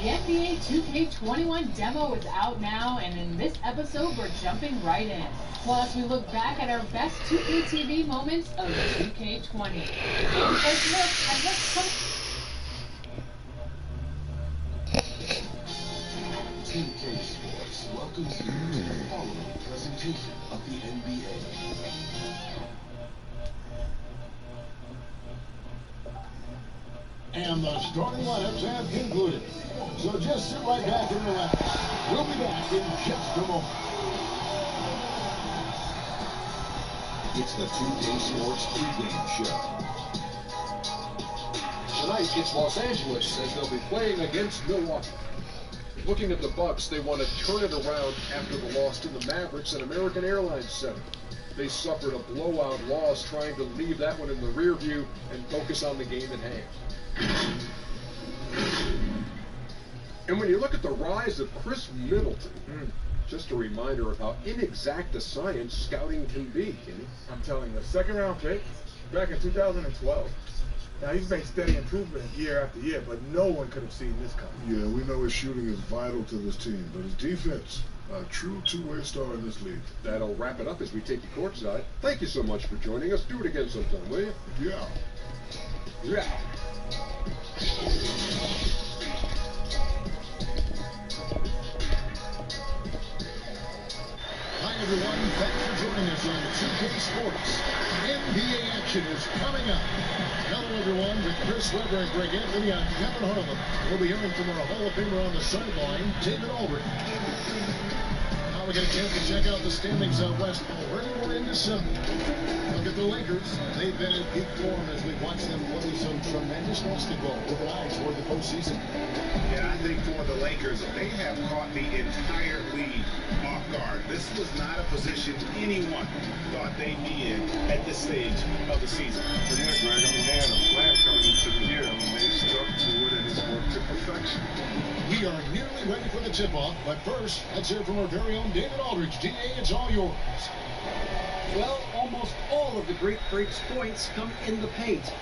The NBA 2K21 demo is out now, and in this episode, we're jumping right in. Plus, we look back at our best 2K TV moments of 2K20. And first look at what's coming. 2K Sports welcomes you to the following presentation of the NBA. And the starting lineups have concluded. So just sit right back and relax. We'll be back in just a moment. It's the 2K Sports pregame show. Tonight, it's Los Angeles as they'll be playing against Milwaukee. Looking at the Bucks, they want to turn it around after the loss to the Mavericks at American Airlines Center. They suffered a blowout loss, trying to leave that one in the rear view and focus on the game at hand. And when you look at the rise of Chris Middleton, just a reminder of how inexact a science scouting can be, Kenny. I'm telling you, a second-round pick back in 2012. Now, he's made steady improvement year after year, but no one could have seen this coming. Yeah, we know his shooting is vital to this team, but his defense, a true two-way star in this league. That'll wrap it up as we take you courtside. Thank you so much for joining us. Do it again sometime, will you? Yeah. Yeah. Hi, everyone. Thanks for joining us on 2K Sports. NBA action is coming up. Hello, everyone. With Chris Webber and Greg Anthony, I'm Kevin Harlan. We'll be hearing from our Hall of Famer on the sideline, David Aldridge. Now we get a chance to check out the standings out west. Already we're in December. Look at the Lakers. They've been in peak form as we watch them play some tremendous basketball with an eye toward the postseason. Yeah, I think for the Lakers, they have caught the entire league off guard. This was not a position anyone thought they'd be in at this stage of the season. But yeah, Greg, I mean, they had a plan coming into the year. I mean, they stuck to it and it's worked to perfection. We are nearly ready for the tip-off, but first, let's hear from our very own David Aldridge. DA, it's all yours. Well, almost all of the Greek Freak's points come in the paint.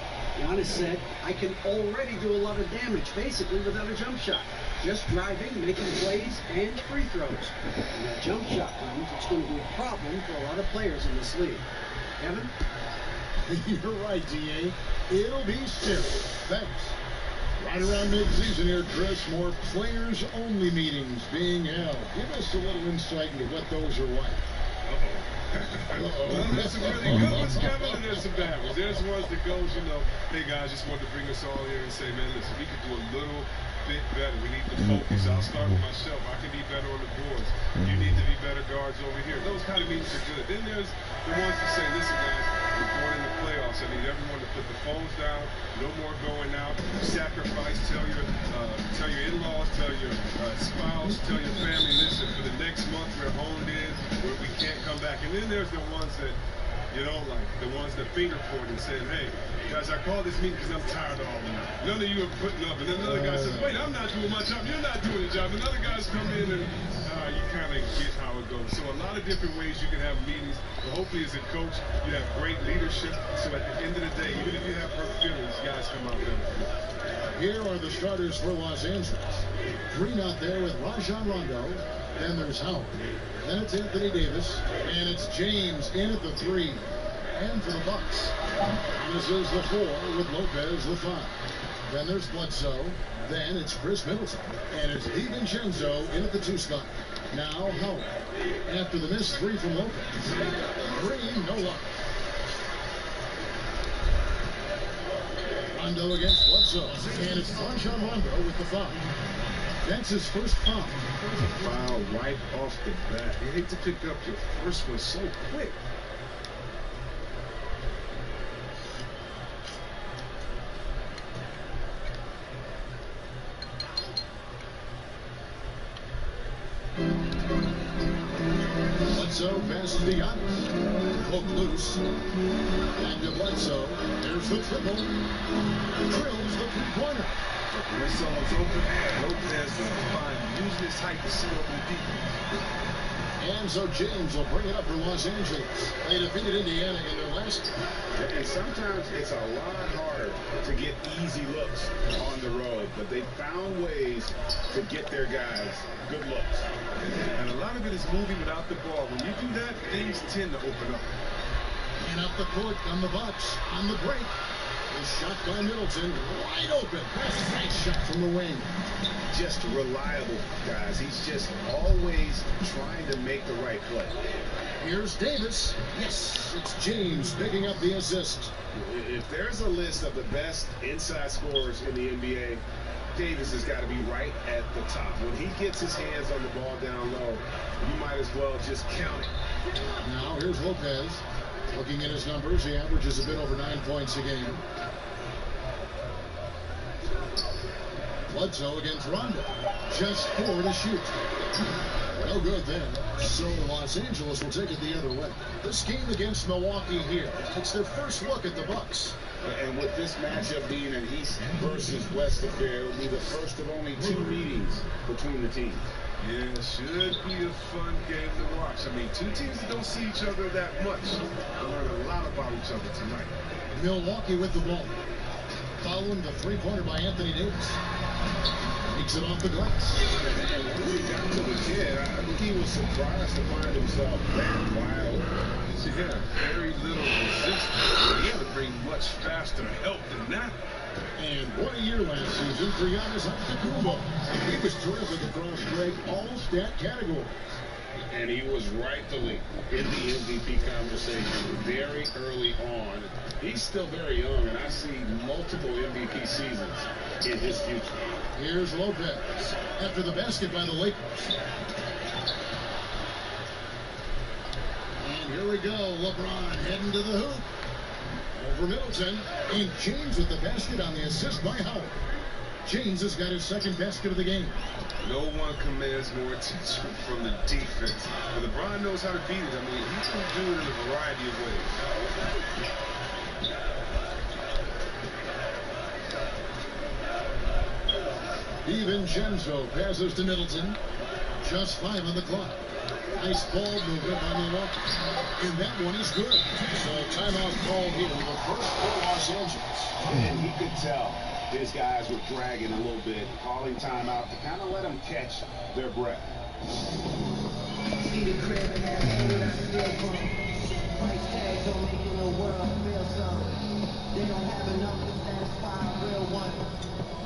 Giannis said, I can already do a lot of damage, basically without a jump shot. Just driving, making plays, and free throws. And that jump shot comes, it's going to be a problem for a lot of players in this league. Kevin? You're right, DA. It'll be serious. Thanks. Right around mid-season here, Chris, more players-only meetings being held. Give us a little insight into what those are like. Well, there's some really good ones, Kevin, and there's some bad ones. There's ones that goes, you know, hey guys, just wanted to bring us all here and say, man, listen, we could do a little bit better. We need to focus. I'll start with myself. I can be better on the boards. You need to be better guards over here. Those kind of meetings are good. Then there's the ones that say, listen, guys, we're going in the playoffs. I need everyone to put the phones down. No more going out. Sacrifice. Tell your in-laws. Tell your spouse. Tell your family. Listen, for the next month we're honed in. Where we can't come back. And then there's the ones that you don't like. The ones that finger point and saying, hey, guys, I called this meeting because I'm tired of all of it. None of you are putting up. And then another guy says, wait, I'm not doing my job. You're not doing the job. And other guys come in and you kind of get how it goes. So a lot of different ways you can have meetings. But hopefully as a coach, you have great leadership. So at the end of the day, even if you have hurt feelings, guys come out better. Here are the starters for Los Angeles. Green out there with Rajon Rondo. Then there's Howard. Then it's Anthony Davis. And it's James in at the 3. And for the Bucks, this is the 4 with Lopez the 5. Then there's Bledsoe. Then it's Chris Middleton. And it's DiVincenzo in at the 2 spot. Now Howard. After the missed 3 from Lopez. Green, no luck. Rondo against Bledsoe. And it's Rajon Rondo with the foul. That's his first foul. Foul right off the bat. You hate to pick up your first one so quick. Bledsoe passes to Giannis. Hook loose. And to Bledsoe. There's the triple. Drills the three-pointer. When it's all open, Lopez will find using his height to sit up in deep. And so James will bring it up for Los Angeles. They defeated Indiana in their last. And sometimes it's a lot harder to get easy looks on the road. but they found ways to get their guys good looks. And a lot of it is moving without the ball. When you do that, things tend to open up. And up the court come the Bucks on the break. The shot by Middleton, wide open. That's a nice shot from the wing. Just reliable, guys. He's just always trying to make the right play. Here's Davis. Yes, it's James picking up the assist. If there's a list of the best inside scorers in the NBA, Davis has got to be right at the top. When he gets his hands on the ball down low, you might as well just count it. Now here's Lopez. Looking at his numbers, he averages a bit over 9 points a game. Bledsoe against Rondo. Just 4 to shoot. No good there. So Los Angeles will take it the other way. This game against Milwaukee here, it's their first look at the Bucks. And with this matchup being an East versus West affair, it will be the first of only 2 meetings between the teams. Yeah, should be a fun game to watch. I mean, two teams that don't see each other that much. I learned a lot about each other tonight. Milwaukee with the ball. Following the three-pointer by Anthony Davis. Makes it off the glass. And once he got to the kid, I think he was surprised to find himself that wide open. Yeah, very little resistance. He had to bring much faster help than that. And what a year last season for Giannis Antetokounmpo. He was terrific across Greg all stat categories. And he was rightfully in the MVP conversation very early on. He's still very young, and I see multiple MVP seasons in his future. Here's Lopez after the basket by the Lakers. And here we go. LeBron heading to the hoop. Over Middleton. And James with the basket on the assist by Howard. James has got his second basket of the game. No one commands more attention from the defense. And LeBron knows how to beat it. I mean, he can do it in a variety of ways. DiVincenzo passes to Middleton. Just 5 on the clock. Nice ball movement by Milwaukee. And that one is good. So timeout called here, the first for Los Angeles. And he could tell his guys were dragging a little bit, calling timeout to kind of let them catch their breath. See the crib and that food I steal from. Price tags on making the world feel something. They don't have enough to satisfy a real one.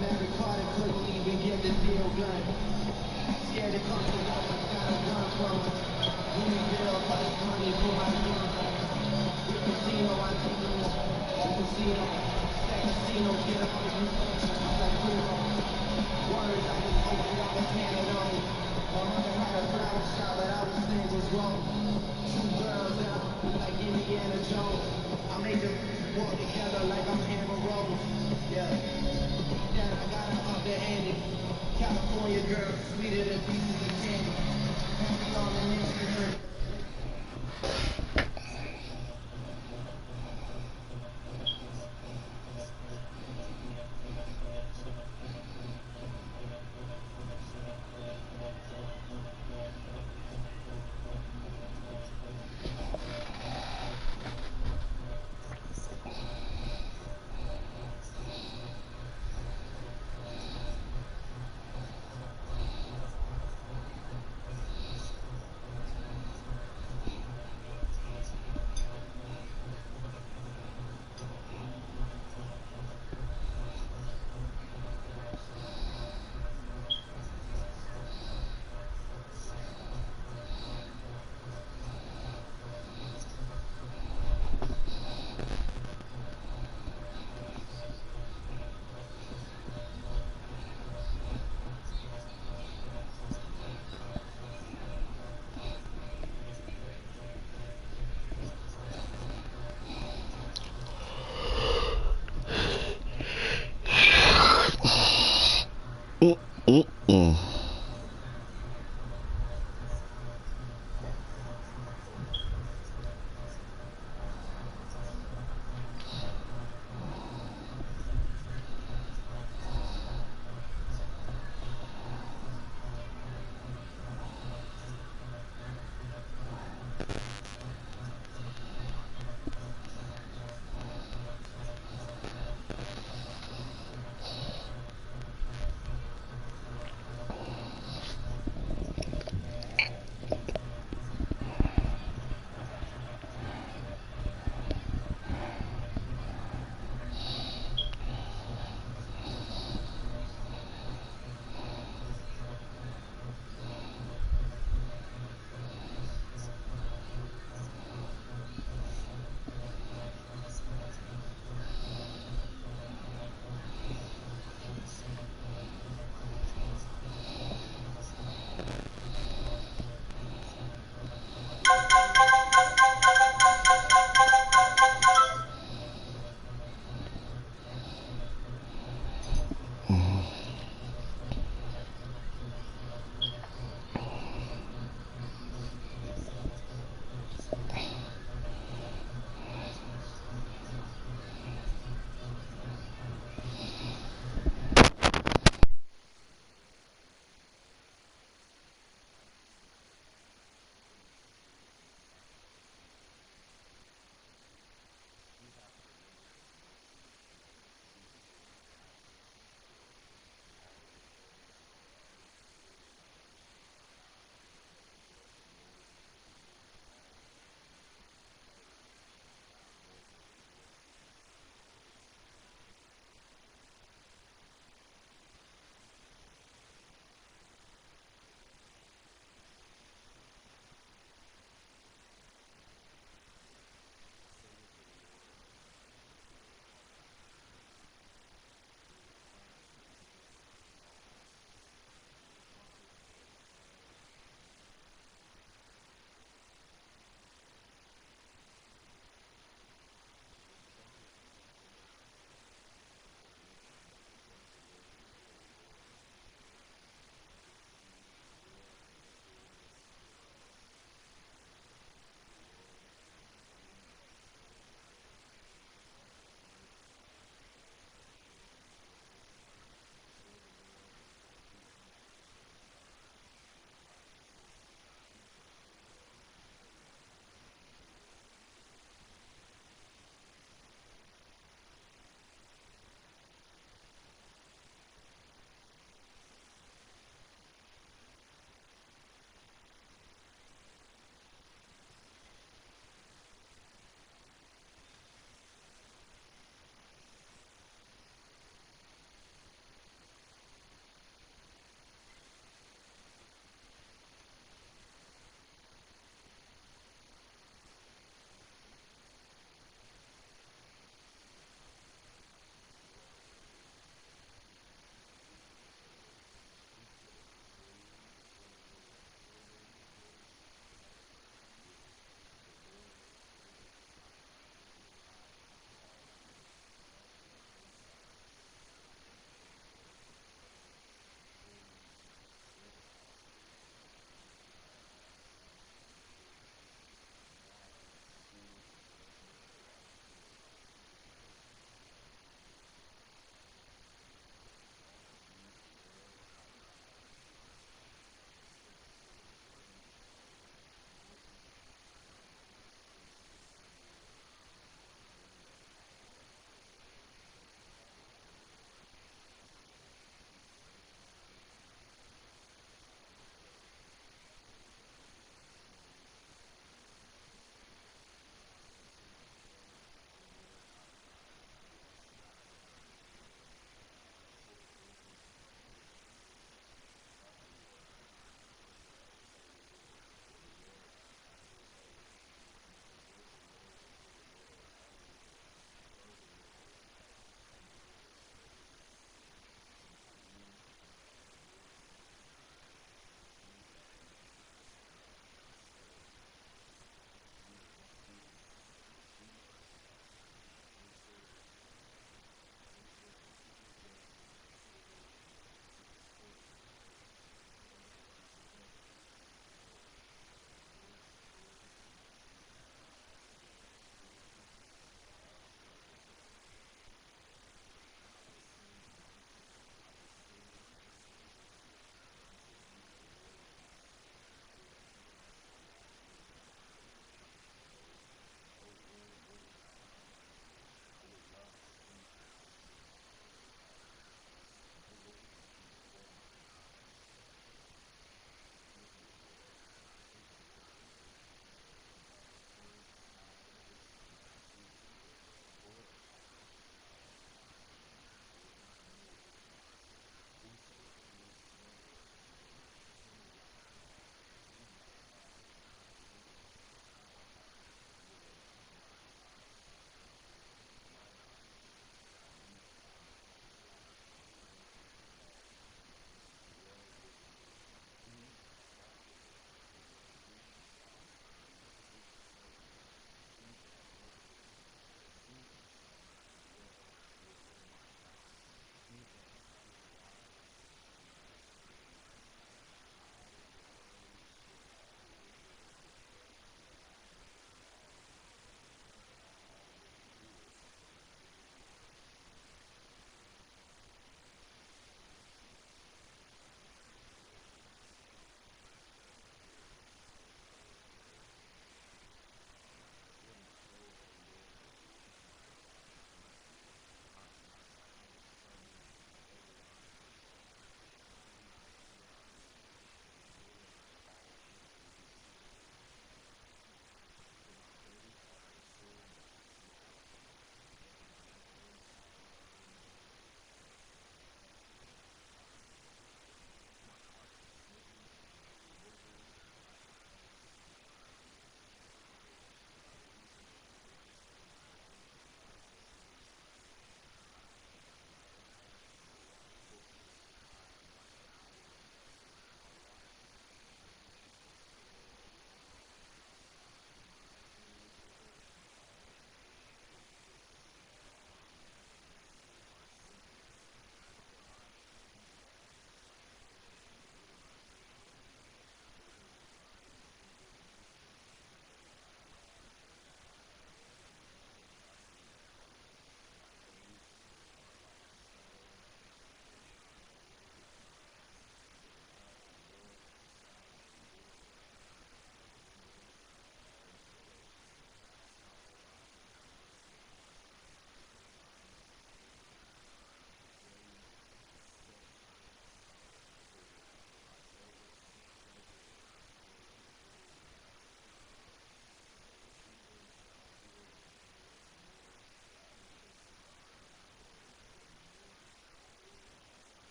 Mary Carter couldn't even get the deal done. Scared to come to love, I got a gun from her. Give me real life money for my gun. The casino, I take them up. The casino, that casino, get up on you. Like Primo. Words I was hoping I was handed on. My mother had a flower shop, but I was saying was wrong. 2 girls out, like Indiana Jones. I make them walk together like I'm Amber Rose. Yeah. Then I got her up there, Andy. California girl, sweeter than pieces of candy. Happy on the Instagram.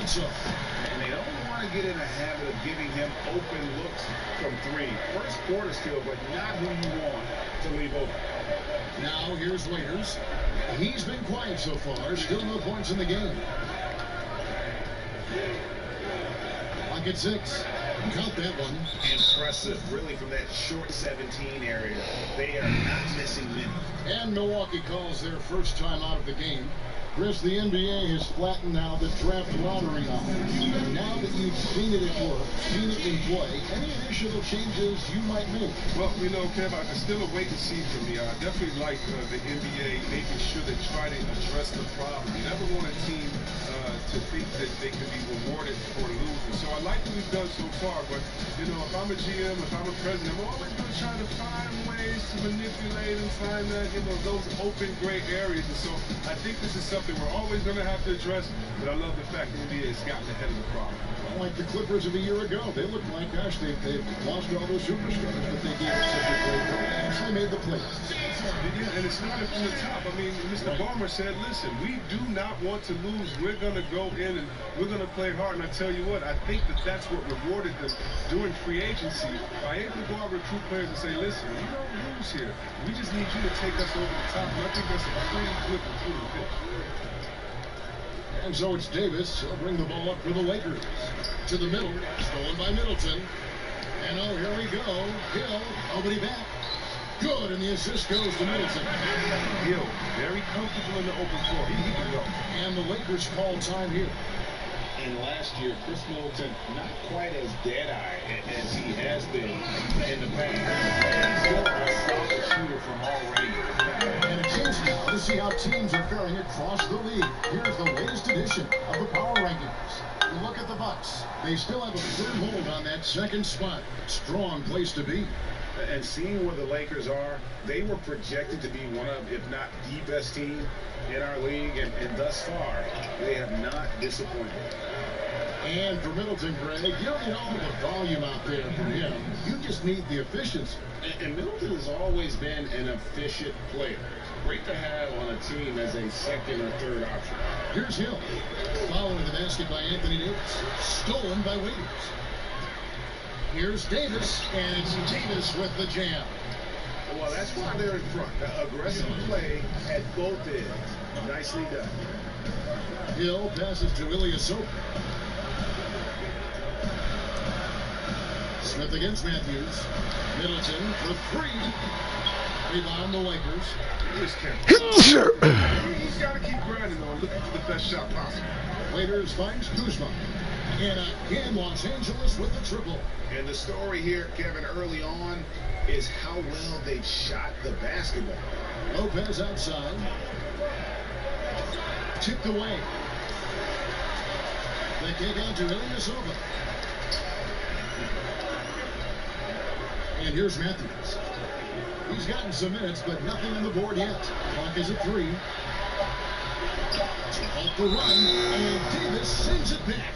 also. And they don't want to get in a habit of giving him open looks from three. First quarter still, but not who you want to leave open. Now here's Waiters. He's been quiet so far. Still no points in the game. Lock at 6. Count that one. Impressive, really, from that short 17 area. They are not missing many. And Milwaukee calls their first time out of the game. Chris, the NBA has flattened now the draft lottery numbers. And now that you've seen it at work, seen it in play, any additional changes you might make? Well, you know, Kev, it's still a wait and see for me. I definitely like the NBA making sure they try to address the problem. You never want a team to think that they can be rewarded for losing. So I like what we've done so far, but, you know, if I'm a GM, if I'm a president, I'm always going to try to find ways to manipulate and find that, you know, those open gray areas. And so I think this is something we're always going to have to address, but I love the fact that the NBA has gotten ahead of the problem. Like the Clippers of a year ago. They looked like, gosh, they've lost all those superstars, but they gave us such a great run. They actually made the playoffs. Yeah, and it's not from the top. I mean, Mr. Ballmer said, listen, we do not want to lose. We're going to go in and we're going to play hard. And I tell you what, I think that that's what rewarded them during free agency by able to go out and recruit players and say, listen, you don't lose here. We just need you to take us over the top. And I think that's a pretty good recruiting pitch. And so it's Davis. He'll bring the ball up for the Lakers. To the middle. Stolen by Middleton. And oh, here we go. Hill. Nobody back. Good. And the assist goes to Middleton. Hill, very comfortable in the open floor. He can go. And the Lakers call time here. And last year, Chris Middleton not quite as dead-eye as he has been in the past. Still a solid shooter from already. And a chance now to see how teams are faring across the league. Here's the latest edition of the Power Rankings. Look at the Bucks. They still have a firm hold on that second spot. Strong place to be. And seeing where the Lakers are, they were projected to be one of, if not the best team in our league, and thus far, they have not disappointed. And for Middleton, Greg, you don't need all the volume out there from him. You just need the efficiency. And Middleton has always been an efficient player. Great to have on a team as a second or third option. Here's Hill. Following the basket by Anthony Davis. Stolen by Waiters. Here's Davis, and it's Davis with the jam. Well, that's why they're in front. Aggressive play at both ends. Nicely done. Hill passes to Ilyasova. Smith against Matthews. Middleton for three. Rebound the Lakers. He's got to keep grinding, though, looking for the best shot possible. Waiters finds Kuzma. And again, Los Angeles with the triple. And the story here, Kevin, early on, is how well they've shot the basketball. Lopez outside. Tipped away. They kick out to Ilyasova. And here's Matthews. He's gotten some minutes, but nothing on the board yet. Clock is at 3. Off the run, and Davis sends it back.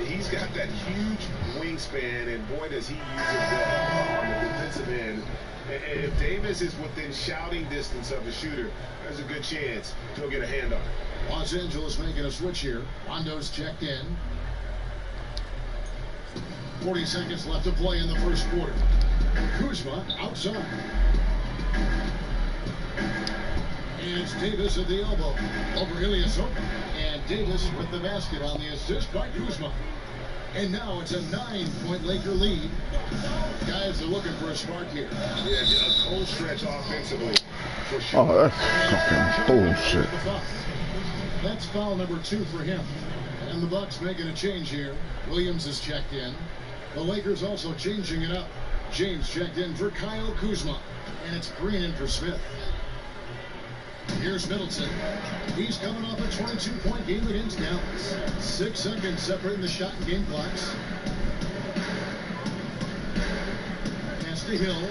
He's got that huge wingspan, and boy, does he use it well on the defensive end. If Davis is within shouting distance of the shooter, there's a good chance he'll get a hand on it. Los Angeles making a switch here. Rondo's checked in. 40 seconds left to play in the first quarter. Kuzma outside. And it's Davis at the elbow. Over Ilyasova. And Davis with the basket on the assist by Kuzma. And now it's a 9-point Laker lead. Guys are looking for a spark here. Yeah, a cold stretch offensively. For sure. Oh, that's fucking bullshit. That's foul number 2 for him. And the Bucks making a change here. Williams is checked in. The Lakers also changing it up. James checked in for Kyle Kuzma. And it's Green in for Smith. Here's Middleton. He's coming off a 22-point game against Dallas. 6 seconds separating the shot and game clocks. Pass to Hill.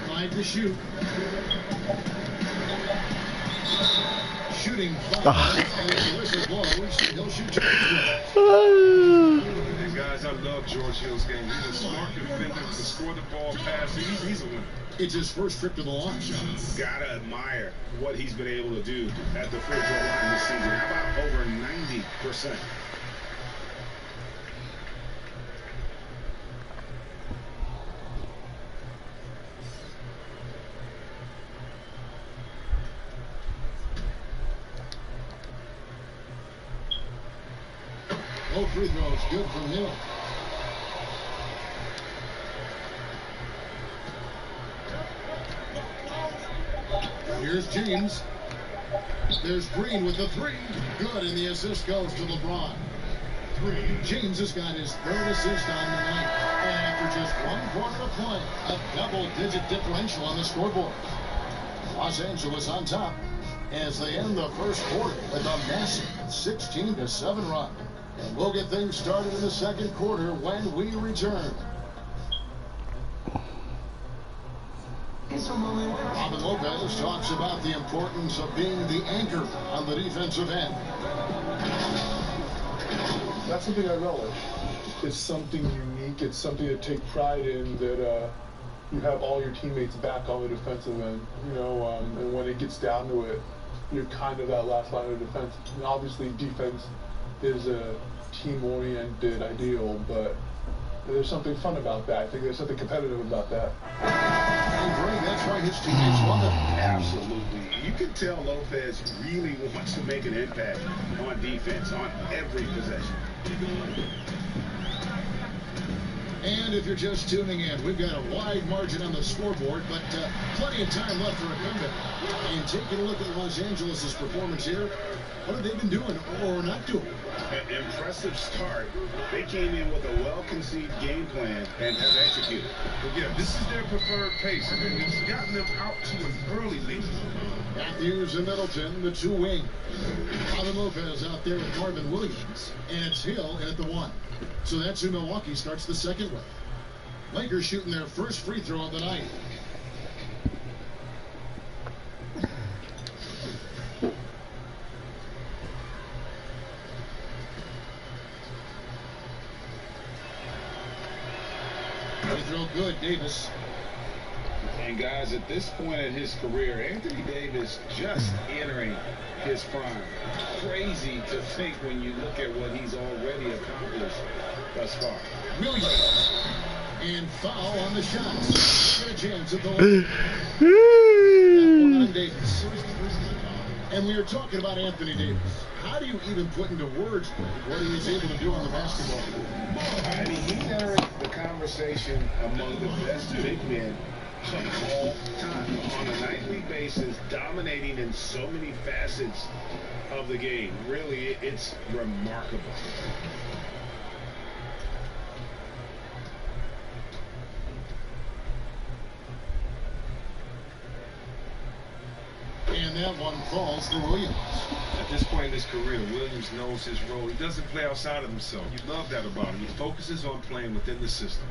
5 to shoot. Shooting 5. And the whistle blows. He'll shoot 2. And guys, I love George Hill's game. He's a smart defender to score the ball, pass. He's a winner. It's his first trip to the line. Gotta admire what he's been able to do at the free throw line this season. How about over 90%? both free throws good from Hill. Here's James. There's Green with the three. Good, and the assist goes to LeBron. James has got his third assist on the night. And after just 1 quarter of play, a double-digit differential on the scoreboard. Los Angeles on top as they end the first quarter with a massive 16-7 run. And we'll get things started in the second quarter when we return. Robin Lopez talks about the importance of being the anchor on the defensive end. That's something I relish. It's something unique. It's something to take pride in, that you have all your teammates back on the defensive end. And when it gets down to it, you're kind of that last line of defense. And obviously, defense is a team-oriented ideal, but there's something fun about that. I think there's something competitive about that. And Greg, that's why his teammates love it. Absolutely. You can tell Lopez really wants to make an impact on defense, on every possession. And if you're just tuning in, we've got a wide margin on the scoreboard, but plenty of time left for a comeback. And taking a look at Los Angeles' performance here, what have they been doing or not doing? An impressive start. They came in with a well-conceived game plan and have executed. But yeah, this is their preferred pace, and it's gotten them out to an early lead. Matthews and Middleton, the two wing. Robin Lopez out there with Marvin Williams, and it's Hill at the one. So that's who Milwaukee starts the second with. Lakers shooting their first free throw of the night. Free throw good, Davis. And guys, at this point in his career, Anthony Davis just entering his prime. Crazy to think when you look at what he's already accomplished thus far. Williams. And foul on the shots. Get a chance at the line. Davis. And we were talking about Anthony Davis. How do you even put into words what he is able to do on the basketball court? I mean, he's entering the conversation among the best big men of all time on a nightly basis, dominating in so many facets of the game. Really, it's remarkable. And that one falls to Williams. At this point in his career, Williams knows his role. He doesn't play outside of himself. You love that about him. He focuses on playing within the system.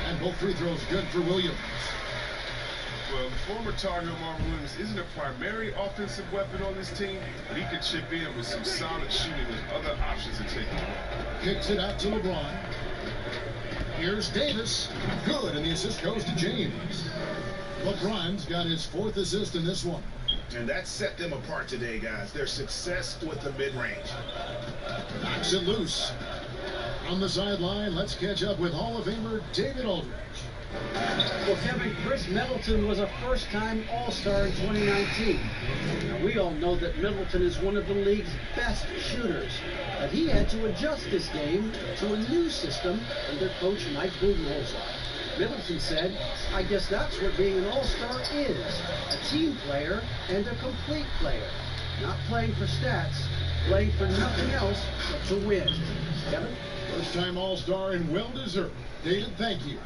And both free throws good for Williams. Well, the former Tar Heel Marvin Williams isn't a primary offensive weapon on this team, but he could chip in with some solid shooting with other options to take away. Kicks it out to LeBron. Here's Davis. Good, and the assist goes to James. LeBron's got his fourth assist in this one. And that set them apart today, guys. Their success with the mid-range. Knocks it loose. On the sideline, let's catch up with Hall of Famer David Aldridge. Well, Kevin, Chris Middleton was a first-time All-Star in 2019. Now, we all know that Middleton is one of the league's best shooters, but he had to adjust his game to a new system under coach Mike Budenholzer. Middleton said, "I guess that's what being an All-Star is, a team player and a complete player. Not playing for stats, playing for nothing else but to win." Kevin? First-time All-Star and well-deserved. David, thank you.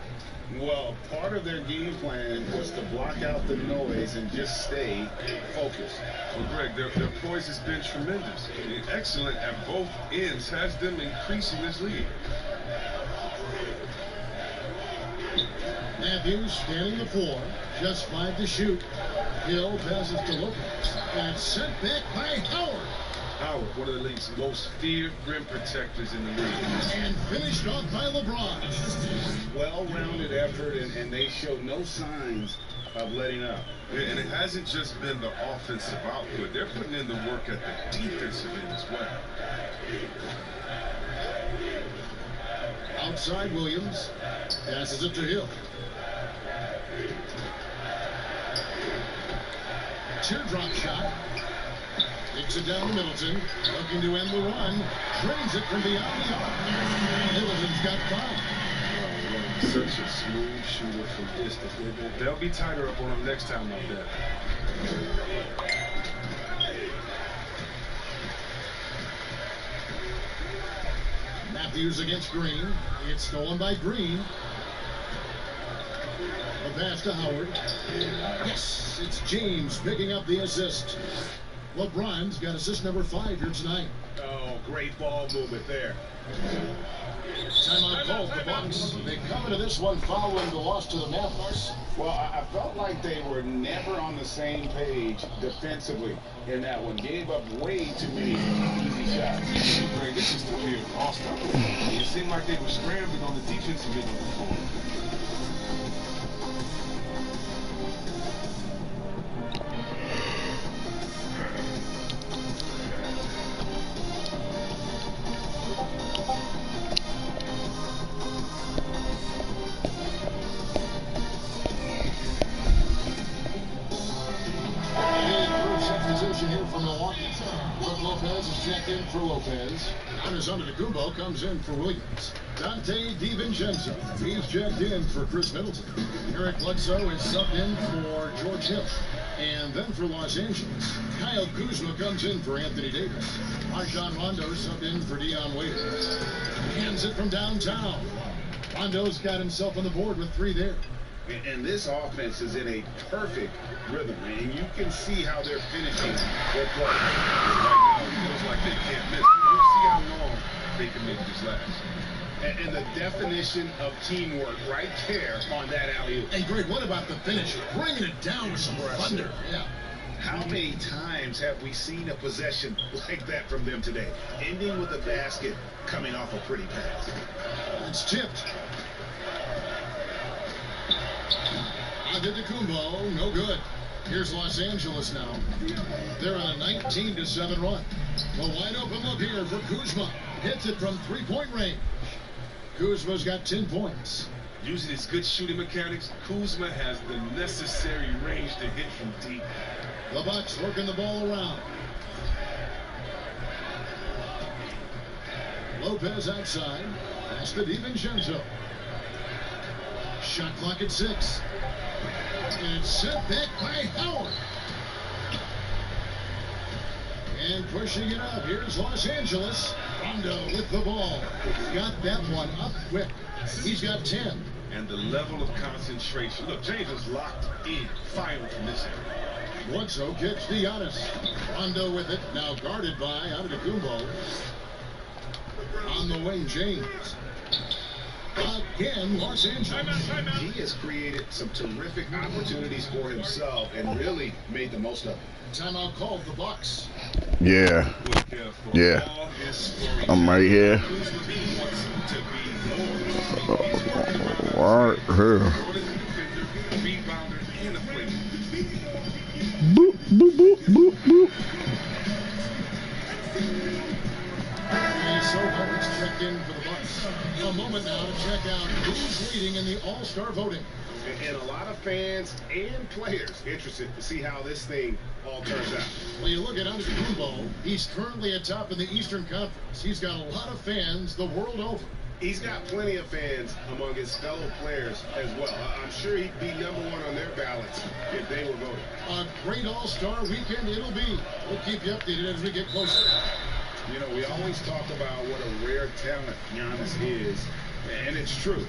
Well, part of their game plan was to block out the noise and just stay focused. Well, Greg, their poise has been tremendous. I mean, excellent at both ends has them increasing this lead. Matthews standing the floor, just 5 to shoot. Hill passes to Lopez, and it's sent back by Howard. Howard, one of the league's most feared rim protectors in the league. And finished off by LeBron. Well-rounded effort, and they showed no signs of letting up. Yeah, and it hasn't just been the offensive output. They're putting in the work at the defensive end as well. Outside Williams, passes it to Hill. teardrop shot. Takes it down to Middleton. Looking to end the run. Drains it from beyond the arc. Middleton's got 5. Such a smooth shooter from distance. They'll be tighter up on him next time like that. Matthews against Green. It's stolen by Green. The pass to Howard. Yes, it's James picking up the assist. LeBron's got assist number 5 here tonight. Oh, great ball movement there. Timeout called the Bucks. They come into this one following the loss to the Mavericks. Well, I felt like they were never on the same page defensively in that one. Gave up way too many easy shots. Greg, this is the real all-star. It seemed like they were scrambling on the defensive end of the floor. Here from Milwaukee. Brook Lopez is checked in for Lopez. Giannis Antetokounmpo comes in for Williams. Dante DiVincenzo, he's checked in for Chris Middleton. Eric Bledsoe is subbed in for George Hill. And then for Los Angeles, Kyle Kuzma comes in for Anthony Davis. Rajon Rondo subbed in for Dion Waiters. Hands it from downtown. Rondo's got himself on the board with 3 there. And this offense is in a perfect rhythm, and you can see how they're finishing their play. Right now, it feels like they can't miss. We'll see how long they can make this last. And the definition of teamwork right there on that alley-oop. Hey, Greg, what about the finish? Bringing it down with some thunder. Yeah. How many times have we seen a possession like that from them today? Ending with a basket, coming off a pretty pass. It's tipped. Antetokounmpo, no good. Here's Los Angeles now. They're on a 19-7 run. A wide open look here for Kuzma. Hits it from 3-point range. Kuzma's got 10 points. Using his good shooting mechanics, Kuzma has the necessary range to hit from deep. The Bucks working the ball around. Lopez outside. Pass to DiVincenzo. Shot clock at 6. And it's set back by Howard. And pushing it up. Here's Los Angeles. Rondo with the ball. Got that one up quick. He's got 10. And the level of concentration. Look, James is locked in, firing from this area. Bledsoe kicks to Giannis. Rondo with it. Now guarded by Antetokounmpo. On the wing, James. Again, Los Angeles. He has created some terrific opportunities for himself and really made the most of it. Timeout called the Bucks. Yeah. Yeah. I'm right here. Right here. Boop, boop, boop, boop, boop. So Hart's checked in for the Bucks. A moment now to check out who's leading in the All-Star voting. And a lot of fans and players interested to see how this thing all turns out. Well, you look at Antetokounmpo, he's currently atop in the Eastern Conference. He's got a lot of fans the world over. He's got plenty of fans among his fellow players as well. I'm sure he'd be #1 on their ballots if they were voting. A great All-Star weekend it'll be. We'll keep you updated as we get closer. You know, we always talk about what a rare talent Giannis is, and it's true.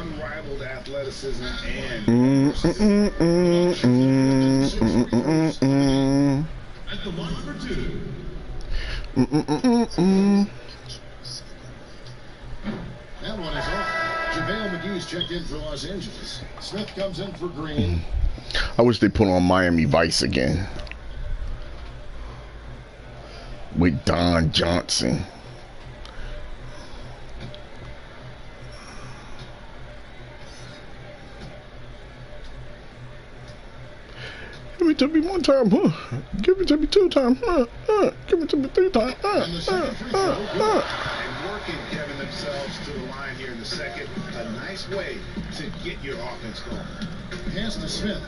Unrivaled athleticism and at the line for 2. That one is off. JaVale McGee's checked in for Los Angeles. Smith comes in for Green. I wish they put on Miami Vice again. With Don Johnson. Give it to me 1 time, huh? Give it to me 2 times, Give it to me 3 times, And working, getting themselves to the line here in the second. A nice way to get your offense going. Pass to Smith.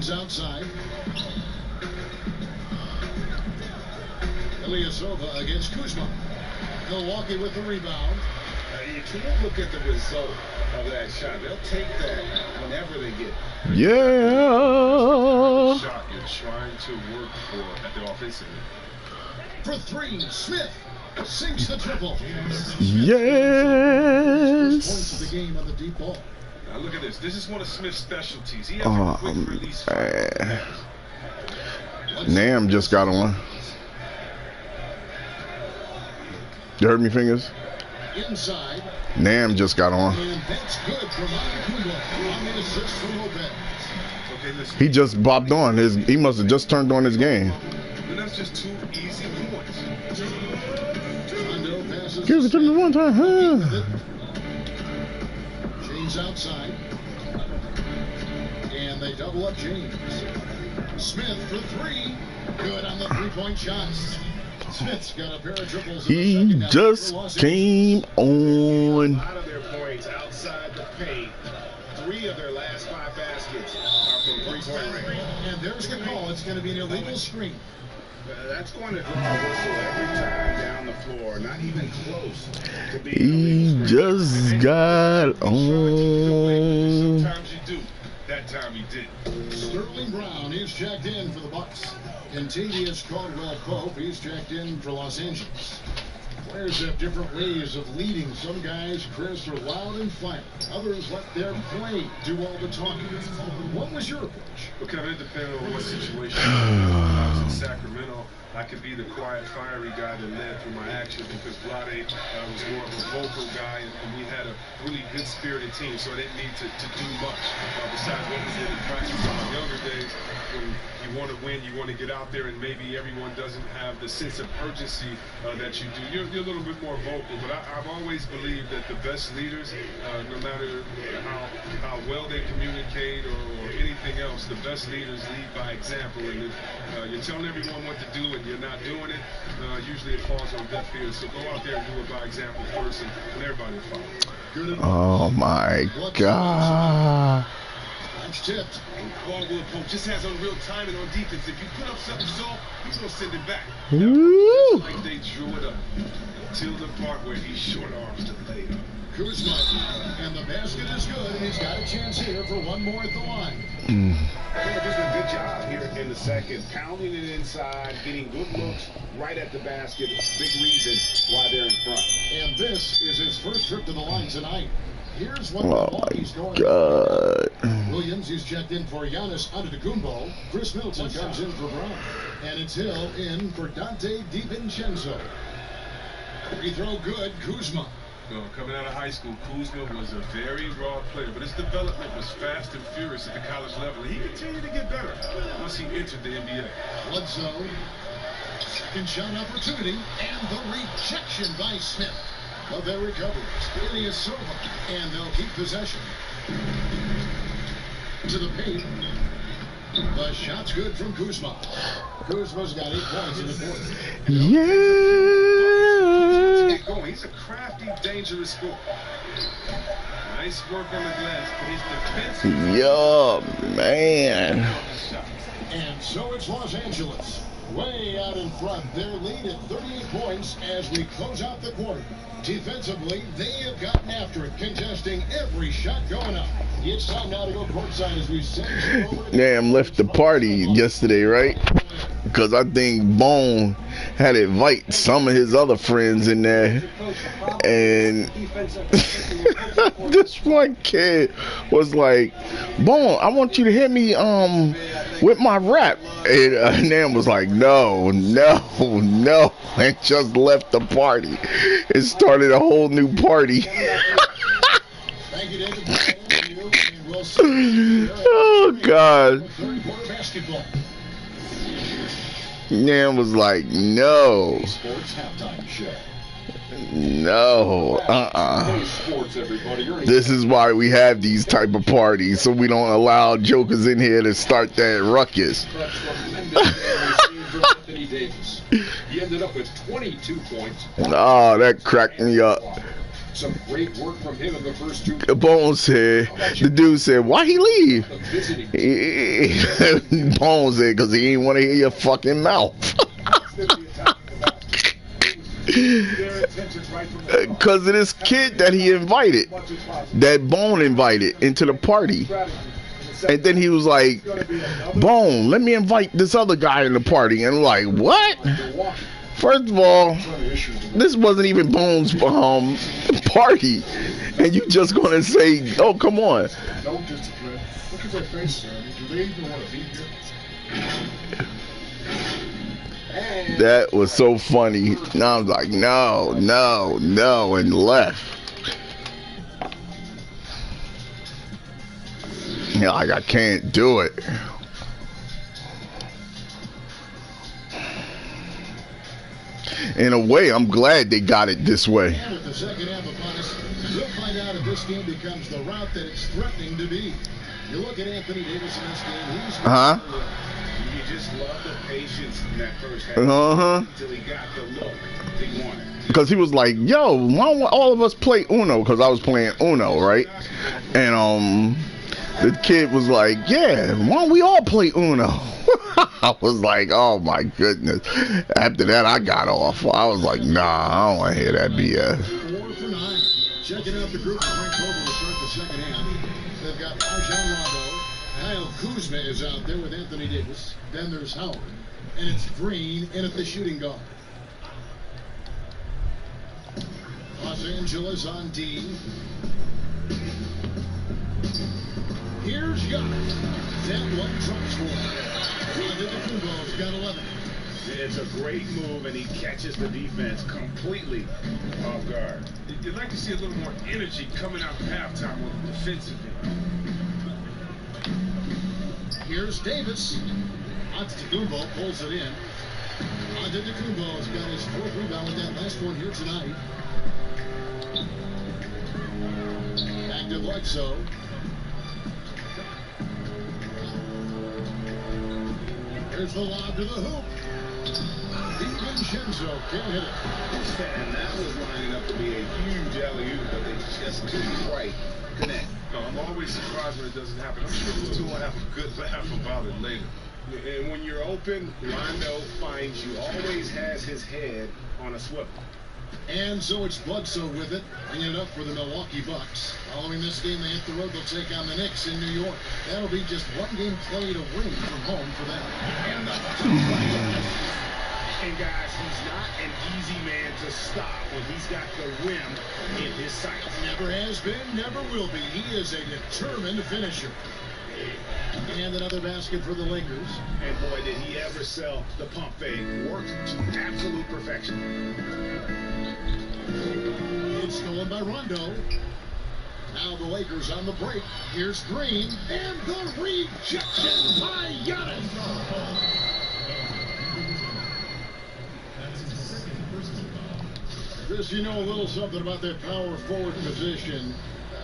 James outside. Ilyasova against Kuzma. Milwaukee with the rebound. You can't look at the result of that shot. They'll take that whenever they get it. Yeah. Shot you're trying to work for at the offensive end. For three, Smith sinks the triple. Yes. Points of the game on the deep ball. Now look at this. This is one of Smith's specialties. He has a quick release. Nam just got on. You heard me, fingers? Inside. Nam just got on. And that's good for Montecubo on the assist for Lopez. Okay, listen. He just bopped on. He must have just turned on his game. And that's just two easy points. Give it to me one time, huh? James outside. And they double up James. Smith for three. Good on the three-point shots. Smith's got a pair of triples. He just came on. A lot of their points outside the paint. 3 of their last 5 baskets are from three-point range. And there's the call. It's going to be an illegal screen. That's going to draw a whistle every time down the floor. Not even close to being He just got on. Sometimes you do. That time he did. Sterling Brown is checked in for the Bucks. Contavious Caldwell-Pope, he's checked in for Los Angeles. Players have different ways of leading. Some guys, Chris, are loud and flat. Others let their play do all the talking. What was your approach? Well, Kevin, it depended on what situation. I was in Sacramento. I could be the quiet, fiery guy that led through my actions because Vlade was more of a vocal guy, and we had a really good-spirited team, so I didn't need to do much besides what we did in practice in my younger days. When you want to win, you want to get out there, and maybe everyone doesn't have the sense of urgency that you do. You're a little bit more vocal, but I've always believed that the best leaders, no matter how well they communicate or anything else, the best leaders lead by example. And if you're telling everyone what to do and you're not doing it, usually it falls on deaf ears. So go out there and do it by example first, and everybody will follow. Oh my God. Tipped. And Caldwell-Pope just has unreal timing on defense. If you put up something soft, he's going to send it back. Woo. Like they drew it up until the part where he short arms the layup. Kuzma, and the basket is good, and he's got a chance here for one more at the line. They're just a good job here in the second, pounding it inside, getting good looks right at the basket. Big reason why they're in front. And this is his first trip to the line tonight. Here's what Oh my God. Williams is checked in for Giannis Antetokounmpo. Chris Middleton comes in for Brown. And it's Hill in for Dante DiVincenzo. Free throw good, Kuzma. Well, coming out of high school, Kuzma was a very raw player, but his development was fast and furious at the college level. He continued to get better once he entered the NBA. Bledsoe. Second shot opportunity. And the rejection by Smith. But their recoveries. Ilyasova. And they'll keep possession. To the paint. The shot's good from Kuzma. Kuzma's got 8 points in the quarter. Yeah. He's a crafty, dangerous scorer. Nice work on the glass, but his defense. Yo, man. And so it's Los Angeles. Way out in front. Their lead at 38 points as we close out the quarter. Defensively, they have gotten after it, contesting every shot going up. It's time now to go courtside as we send you over. Nam left the party yesterday, right? Because I think Bone had invite some of his other friends in there. And this one kid was like, Bone, I want you to hit me with my rap. And Nam was like, no, and just left the party. It started a whole new party. Thank you, David. Oh, God. Nam was like, no. No, This is why we have these type of parties, so we don't allow jokers in here to start that ruckus. He ended up with 22 points. Oh, that cracked me up. Some great work from him in the first two. Bones said, the dude said, why he leave? Bones said, because he didn't want to hear your fucking mouth. Because of this kid that he invited, that Bone invited into the party. And then he was like, Bone, let me invite this other guy in the party. And I'm like, what? First of all, this wasn't even Bone's party. And you just going to say, oh, come on. No discipline. Look at their faces. I mean, do they even want to be here? That was so funny. Now I was like, no, no, no, and left. Yeah, like I can't do it. In a way, I'm glad they got it this way. And with the second half upon us, we'll find out if this game becomes the route that it's threatening to be. You look at Anthony Davis in this game. He's You just love the patience in that first half. Until he got the look he wanted. Because he was like, yo, why don't all of us play Uno? Because I was playing Uno, right? And the kid was like, yeah, why don't we all play Uno? I was like, oh my goodness. After that, I got off. I was like, nah, I don't want to hear that BS. 4 for 9. Checking out the group for Frank Vogel to start the second half. They've got Rajon Rondo. Kyle Kuzma is out there with Anthony Davis. Then there's Howard. And it's Green in at the shooting guard. Los Angeles on D. Here's Giannis. That one drops for him. Antetokounmpo's got 11. It's a great move, and he catches the defense completely off guard. You'd like to see a little more energy coming out of halftime on the defensive end. Here's Davis. Antetokounmpo pulls it in. Antetokounmpo's got his 4th rebound with that last one here tonight. Back to Bledsoe. Here's the lob to the hoop. DiVincenzo can't hit it. And that was lining up to be a huge alley-oop, but they just couldn't quite connect. No, I'm always surprised when it doesn't happen. I'm sure these two will have a good laugh about it later. And when you're open, Rondo finds you, always has his head on a swivel. And so it's Bledsoe with it, bringing it up for the Milwaukee Bucks. Following this game, they hit the road. They'll take on the Knicks in New York. That'll be just one game played away from home for them. And guys, he's not an easy man to stop when he's got the rim in his sights. Never has been, never will be. He is a determined finisher. And another basket for the Lakers. And boy, did he ever sell the pump fake. Worked to absolute perfection. It's stolen by Rondo. Now the Lakers on the break. Here's Green. And the rejection by Giannis. Chris, you know a little something about that power forward position.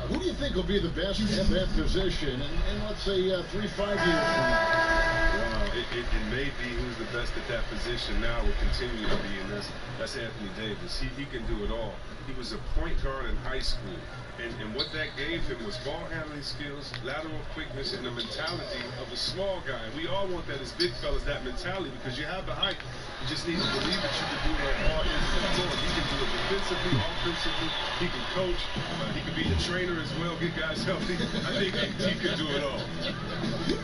Who do you think will be the best at that position in let's say 3-5 years from now? Well, it may be who's the best at that position now will continue to be, and that's Anthony Davis. He can do it all. He was a point guard in high school, and what that gave him was ball handling skills, lateral quickness, and the mentality of a small guy. And we all want that as big fellas, that mentality, because you have the height. You just need to believe that you can do it on all ends of the floor. He can do it defensively, offensively. He can coach. He can be a trainer as well, get guys healthy. I think he can do it all.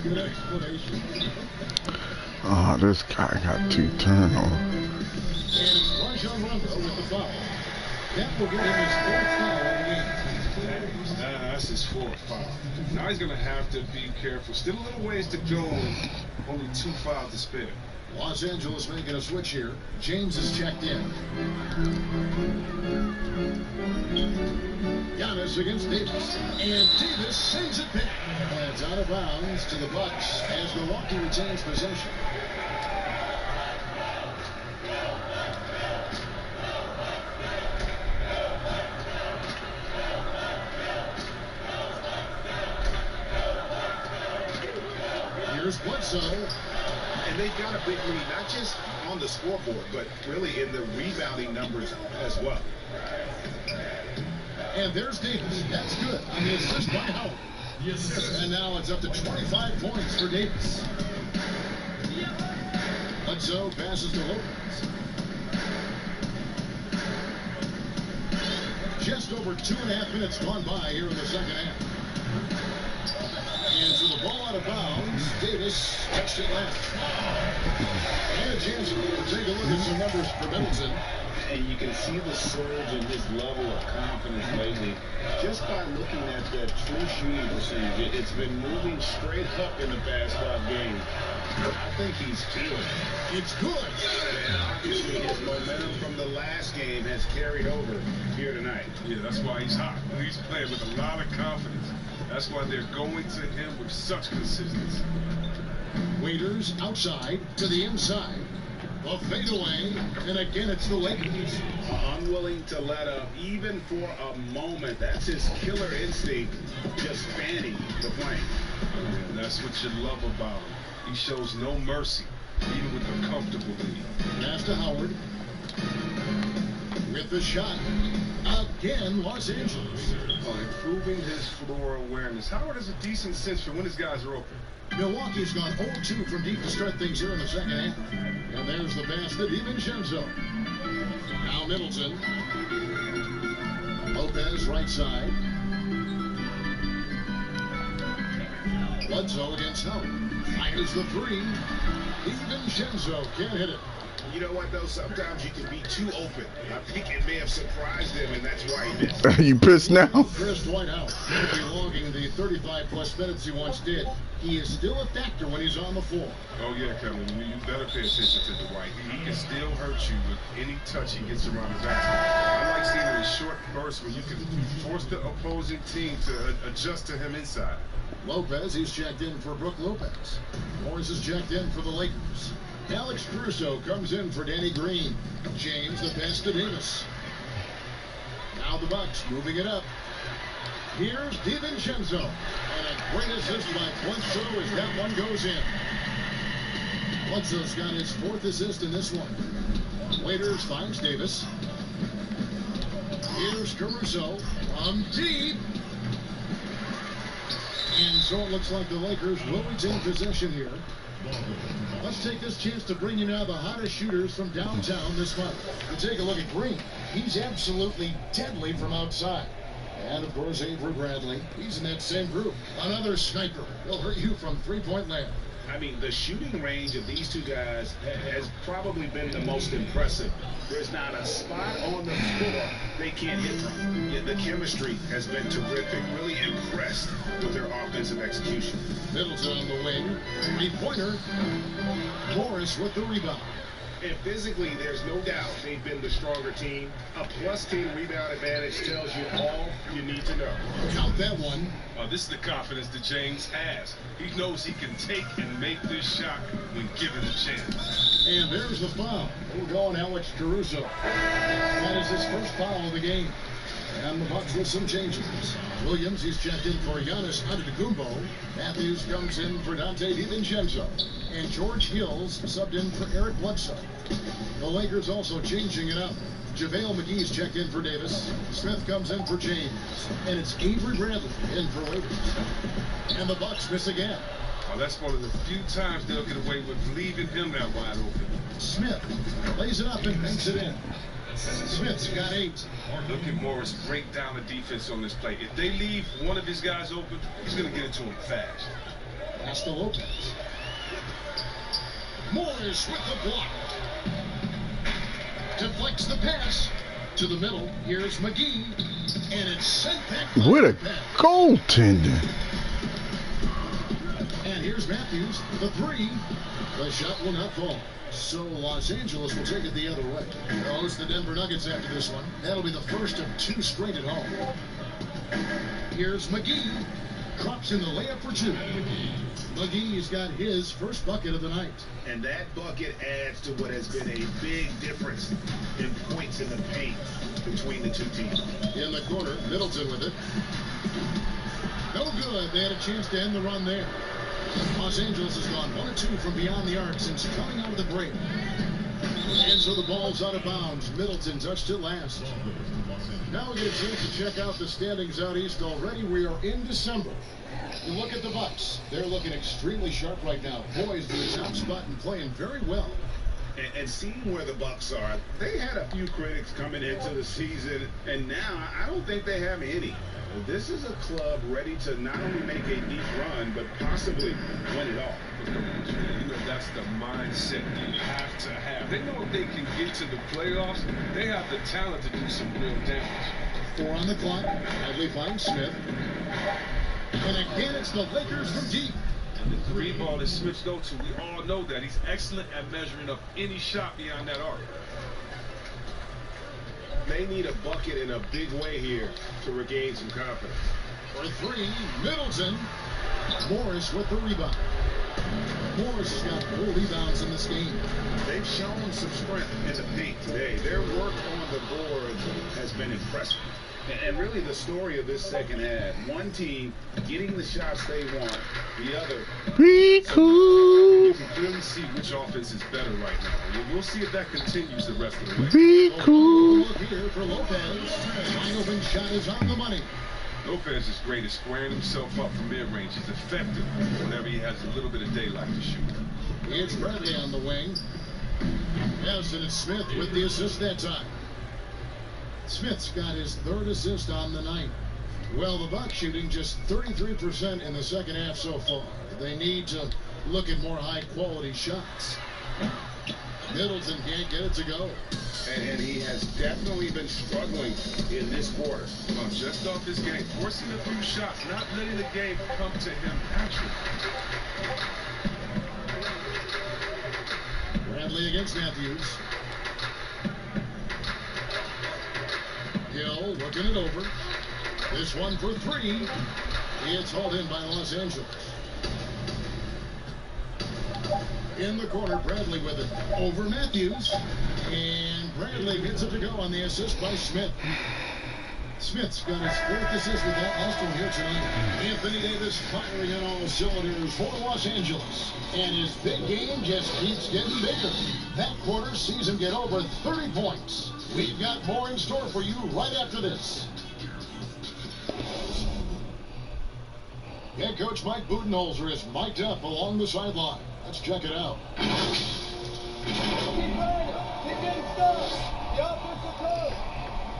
Good explanation. Oh, this guy got 2 turnovers. And it's Rajon Rondo with the foul. That will give him his 4th foul of the game. That's his 4th foul. Now he's going to have to be careful. Still a little ways to go. Only 2 fouls to spare. Los Angeles making a switch here. James is checked in. Giannis against Davis. And Davis sends it back. And it's out of bounds to the Bucks as Milwaukee retains possession. Here's Bledsoe. And they've got a big lead, not just on the scoreboard, but really in the rebounding numbers as well. And there's Davis. That's good. On the assist by Howard. Yes, sir. And now it's up to 25 points for Davis. Bledsoe passes to Lopez. Just over 2.5 minutes gone by here in the second half. And so the ball out of bounds. Davis touched it left. And a chance to take a look at some numbers for Middleton. And you can see the surge in his level of confidence lately just by looking at that true shooting percentage. It's been moving straight up in the past 5 games. I think he's feeling it. It's good. And obviously his momentum from the last game has carried over here tonight. Yeah, that's why he's hot. He's playing with a lot of confidence. That's why they're going to him with such consistency. Waiters outside to the inside. A fadeaway, and again it's the Lakers. Unwilling to let up, even for a moment. That's his killer instinct, just fanning the flank. And that's what you love about him. He shows no mercy, even with the comfortable lead. Pass to Howard. With the shot. Again, Los Angeles. Improving his floor awareness. Howard has a decent sense for when his guys are open. Milwaukee's gone 0-2 from deep to start things here in the second half. And there's the pass to DiVincenzo. Now Middleton. Lopez right side. Bledsoe against Howard. Fires the three. DiVincenzo can't hit it. You know what, though? Sometimes you can be too open. I think it may have surprised him, and that's why he missed. You pissed now? Chris Whitehouse, belonging the 35-plus minutes he once did. He is still a factor when he's on the floor. Oh, yeah, Kevin. You better pay attention to Dwight. He can still hurt you with any touch he gets around the basket. I like seeing it in short bursts where you can force the opposing team to adjust to him inside. Lopez, he's checked in for Brook Lopez. Morris is checked in for the Lakers. Alex Caruso comes in for Danny Green. James the pass to Davis. Now the Bucks moving it up. Here's DiVincenzo. And a great assist by Bledsoe as that one goes in. Bledsoe's got his 4th assist in this one. Waiters finds Davis. Here's Caruso from deep. And so it looks like the Lakers will retain possession here. Let's take this chance to bring you now the hottest shooters from downtown this month. You take a look at Green. He's absolutely deadly from outside. And, of course, Avery Bradley. He's in that same group. Another sniper. He'll hurt you from three-point land. I mean, the shooting range of these two guys has probably been the most impressive. There's not a spot on the floor they can't hit from. Yet the chemistry has been terrific. Really impressed with their offensive execution. Middleton on the wing. Three-pointer. Morris with the rebound. And physically, there's no doubt they've been the stronger team. A +10 rebound advantage tells you all you need to know. Count that one. This is the confidence that James has. He knows he can take and make this shot when given the chance. And there's the foul. We'll go on Alex Caruso. That is his first foul of the game. And the Bucks with some changes. Williams, he's checked in for Giannis Antetokounmpo. Matthews comes in for Dante DiVincenzo. And George Hills subbed in for Eric Bledsoe. The Lakers also changing it up. JaVale McGee's checked in for Davis. Smith comes in for James. And it's Avery Bradley in for Waiters. And the Bucks miss again. Well, that's one of the few times they'll get away with leaving him that wide open. Smith lays it up and banks it in. Smith's got 8. Look at Morris break down the defense on this play. If they leave one of his guys open, he's going to get it to him fast. Pass to Lopez. Morris with the block. Deflects the pass to the middle. Here's McGee. And it's sent back. What a goaltender. And here's Matthews. The 3. The shot will not fall. So Los Angeles will take it the other way. They'll host the Denver Nuggets after this one. That'll be the first of 2 straight at home. Here's McGee. Drops in the layup for 2. McGee's got his first bucket of the night. And that bucket adds to what has been a big difference in points in the paint between the two teams. In the corner, Middleton with it. No good. They had a chance to end the run there. Los Angeles has gone 1-2 from beyond the arc since coming out of the break. And so the ball's out of bounds. Middleton touched it last. Now we get a chance to check out the standings out east already. We are in December. You look at the Bucks. They're looking extremely sharp right now. Poised in the top spot and playing very well. And seeing where the Bucks are, they had a few critics coming into the season, and now I don't think they have any. This is a club ready to not only make a deep run, but possibly win it all. You know, that's the mindset you have to have. They know if they can get to the playoffs, they have the talent to do some real damage. 4 on the clock. Bradley finds Smith. And again, it's the Lakers from deep. And the 3 ball that Smith's go to, we all know that. He's excellent at measuring up any shot beyond that arc. They need a bucket in a big way here to regain some confidence. For 3, Middleton. Morris with the rebound. Morris has got 4 rebounds in this game. They've shown some strength in the paint today. Their work on the boards has been impressive. And really the story of this second half, one team getting the shots they want, the other. You can clearly see which offense is better right now. We'll see if that continues the rest of the way. Look here for Lopez. Wide open shot is on the money. Lopez is great at squaring himself up from mid-range. He's effective whenever he has a little bit of daylight to shoot. It's Bradley on the wing. Yes, and it's Smith with the assist that time. Smith's got his 3rd assist on the night. Well, the Bucks shooting just 33% in the second half so far. They need to look at more high-quality shots. Middleton can't get it to go. And he has definitely been struggling in this quarter. Well, just off his game, forcing a few shots, not letting the game come to him naturally. Bradley against Matthews. Hill working it over. This one for 3. It's hauled in by Los Angeles. In the corner, Bradley with it. Over Matthews. And Bradley gets it to go on the assist by Smith. Smith's got his 4th assist with that last one here tonight. Anthony Davis firing on all cylinders for Los Angeles. And his big game just keeps getting bigger. That quarter sees him get over 30 points. We've got more in store for you right after this. Head coach Mike Budenholzer is mic'd up along the sideline. Let's check it out. Keep playing it. Keep getting started. The offensive code.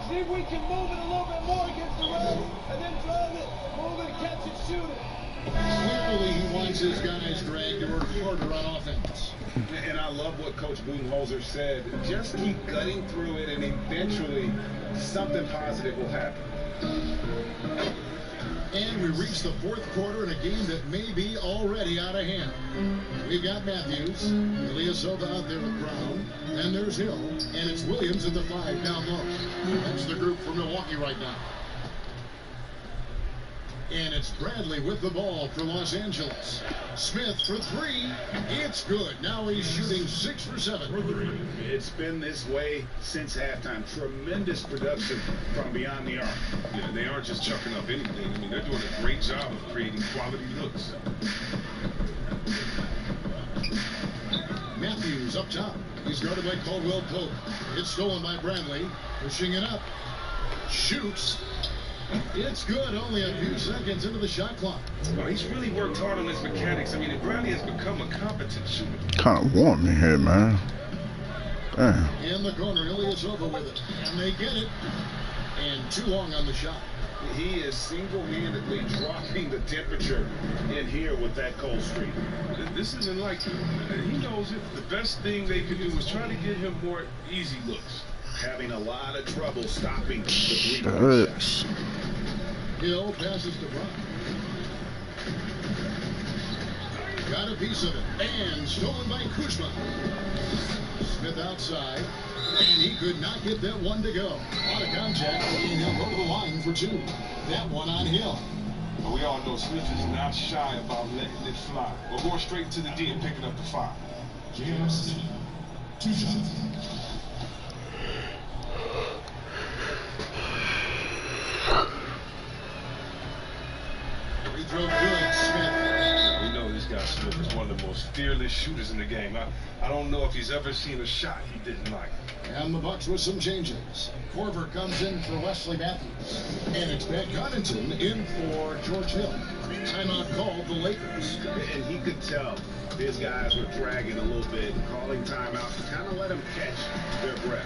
See if we can move it a little bit more against the Reds, and then drive it, move it, catch it, shoot it. Clearly, he wants his guys dragged to work harder on offense. And I love what Coach Budenholzer said. Just keep gutting through it, and eventually something positive will happen. And we reach the 4th quarter in a game that may be already out of hand. We've got Matthews, Ilyasova out there with Brown, and there's Hill, and it's Williams at the 5 down low. That's the group for Milwaukee right now. And it's Bradley with the ball for Los Angeles. Smith for 3. It's good. Now he's shooting 6 for 7. It's been this way since halftime. Tremendous production from beyond the arc. Yeah, they aren't just chucking up anything. I mean, they're doing a great job of creating quality looks. Matthews up top. He's guarded by Caldwell Pope. It's stolen by Bradley. Pushing it up. Shoots. It's good, only a few seconds into the shot clock. Well, he's really worked hard on his mechanics. I mean, Bradley has become a competent shooter. Kind of warm in here, man. Damn. In the corner, Ilyasova with it. And they get it. And too long on the shot. He is single-handedly dropping the temperature in here with that cold streak. This isn't like him. He knows it. The best thing they could do is try to get him more easy looks. Having a lot of trouble stopping the three-point shot. Hill passes to Brown. Got a piece of it. And stolen by Kuzma. Smith outside. And he could not get that one to go. Out of contact, and he'll go to the line for 2. That one on Hill. But we all know Smith is not shy about letting it fly. We're going straight to the D and picking up the 5. James, 2 shots. Free throw good, Smith. We know this guy Smith is one of the most fearless fearless shooters in the game. I don't know if he's ever seen a shot he didn't like. And the Bucks with some changes. Corver comes in for Wesley Matthews. And it's Pat Connaughton in for George Hill. Timeout called the Lakers. And he could tell his guys were dragging a little bit, calling timeout to kind of let them catch their breath.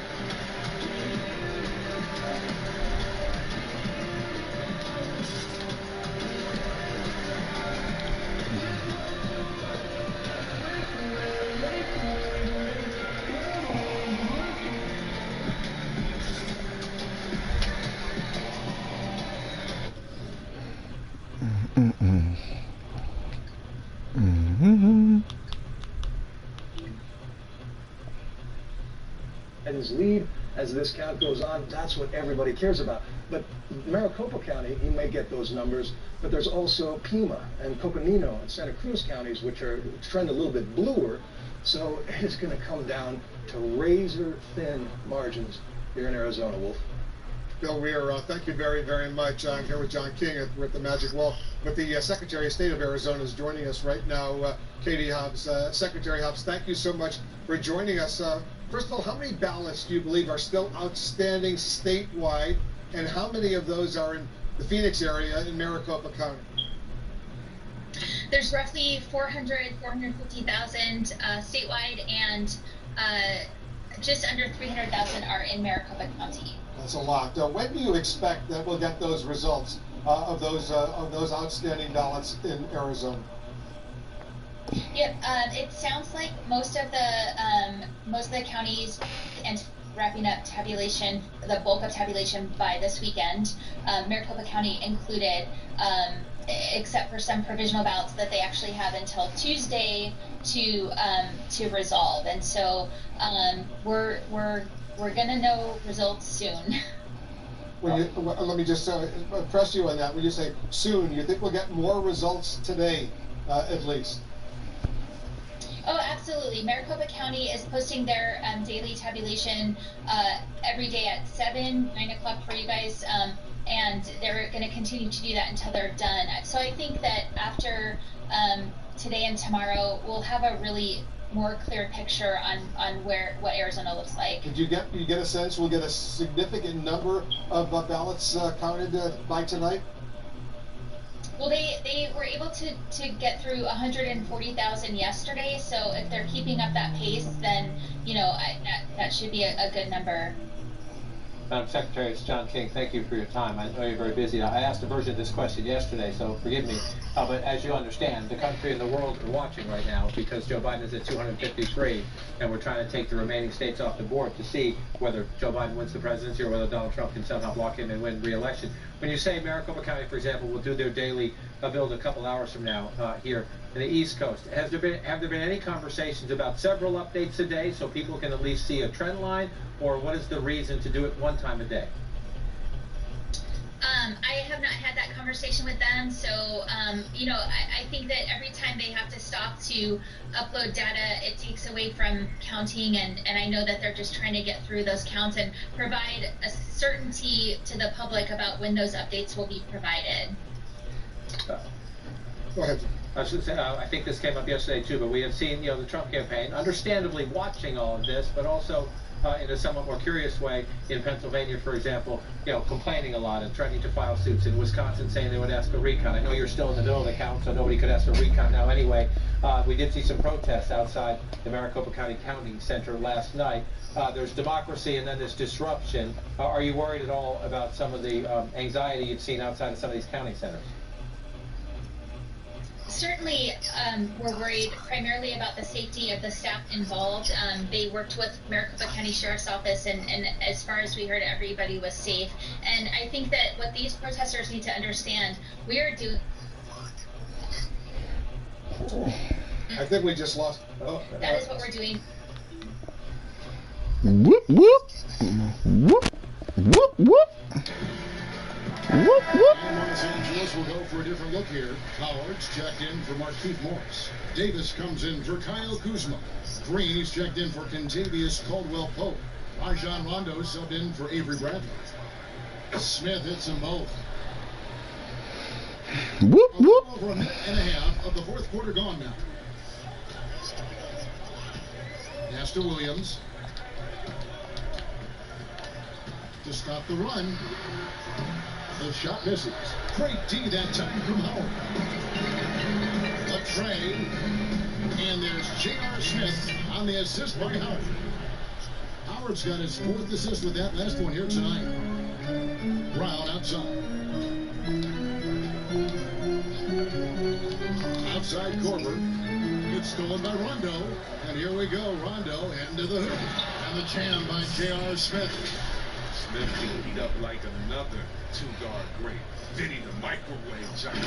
And his lead as this count goes on, that's what everybody cares about. But Maricopa County, he may get those numbers, but there's also Pima and Coconino and Santa Cruz counties, which are trending a little bit bluer. So it's going to come down to razor-thin margins here in Arizona, Wolf. Bill Weir, thank you very, very much. I'm here with John King. We're at the Magic Wall. But the Secretary of State of Arizona is joining us right now, Katie Hobbs. Secretary Hobbs, thank you so much for joining us. First of all, how many ballots do you believe are still outstanding statewide, and how many of those are in the Phoenix area in Maricopa County? There's roughly 450,000 statewide, and just under 300,000 are in Maricopa County. That's a lot. When do you expect that we'll get those results of those outstanding ballots in Arizona? Yep, it sounds like most of the counties and wrapping up tabulation, the bulk of tabulation by this weekend, Maricopa County included, except for some provisional ballots that they actually have until Tuesday to resolve, and so we're gonna know results soon. Let me just press you on that. When you say soon, you think we'll get more results today, at least? Oh, absolutely. Maricopa County is posting their daily tabulation every day at 9 o'clock for you guys, and they're going to continue to do that until they're done. So I think that after today and tomorrow, we'll have a really more clear picture on what Arizona looks like. Did you get a sense we'll get a significant number of ballots counted by tonight? Well, they were able to get through 140,000 yesterday, so if they're keeping up that pace, then that should be a good number. Madam Secretary, it's John King. Thank you for your time. I know you're very busy. I asked a version of this question yesterday, so forgive me. But as you understand, the country and the world are watching right now because Joe Biden is at 253, and we're trying to take the remaining states off the board to see whether Joe Biden wins the presidency or whether Donald Trump can somehow walk in and win re-election. When you say Maricopa County, for example, will do their daily build a couple hours from now here in the East Coast, have there been any conversations about several updates a day so people can at least see a trend line, or what is the reason to do it one time a day? I have not had that conversation with them, so I think that every time they have to stop to upload data, it takes away from counting, and I know that they're just trying to get through those counts and provide a certainty to the public about when those updates will be provided. Go ahead. I should say, I think this came up yesterday too, but we have seen, the Trump campaign, understandably watching all of this, but also in a somewhat more curious way in Pennsylvania, for example, complaining a lot and threatening to file suits. In Wisconsin, saying they would ask a recount. I know you're still in the middle of the count, so nobody could ask a recount now anyway. We did see some protests outside the Maricopa County Counting Center last night. There's democracy and then there's disruption. Are you worried at all about some of the anxiety you've seen outside of some of these counting centers? Certainly, we're worried primarily about the safety of the staff involved. They worked with Maricopa County Sheriff's Office, and as far as we heard, everybody was safe. And I think that what these protesters need to understand, we are doing... I think we just lost... that is what we're doing. Whoop, whoop. Whoop, whoop, whoop. Whoop, whoop. Los Angeles will go for a different look here. Howard's checked in for Markeith Morris. Davis comes in for Kyle Kuzma. Green's checked in for Contavious Caldwell-Pope. Rajon Rondo subbed in for Avery Bradley. Smith hits them both. Whoop, whoop. Over a minute and a half of the fourth quarter gone now. Pass to Williams. To stop the run. The shot misses. Great D that time from Howard. A tray. And there's J.R. Smith on the assist by Howard. Howard's got his 4th assist with that last one here tonight. Brown outside. Outside Korver. It's stolen by Rondo. And here we go. Rondo into the hoop. And the jam by J.R. Smith. Smith can beat up like another two-guard great. Vinny the microwave giant.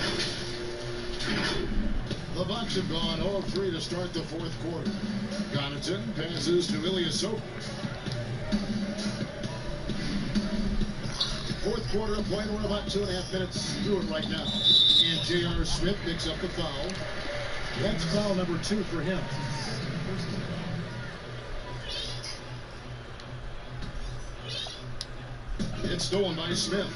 The Bucks have gone 0-3 to start the 4th quarter. Connaughton passes to Ilyasova. 4th quarter of play. We're about 2.5 minutes through it right now. And J.R. Smith picks up the foul. That's foul number 2 for him. It's stolen by Smith.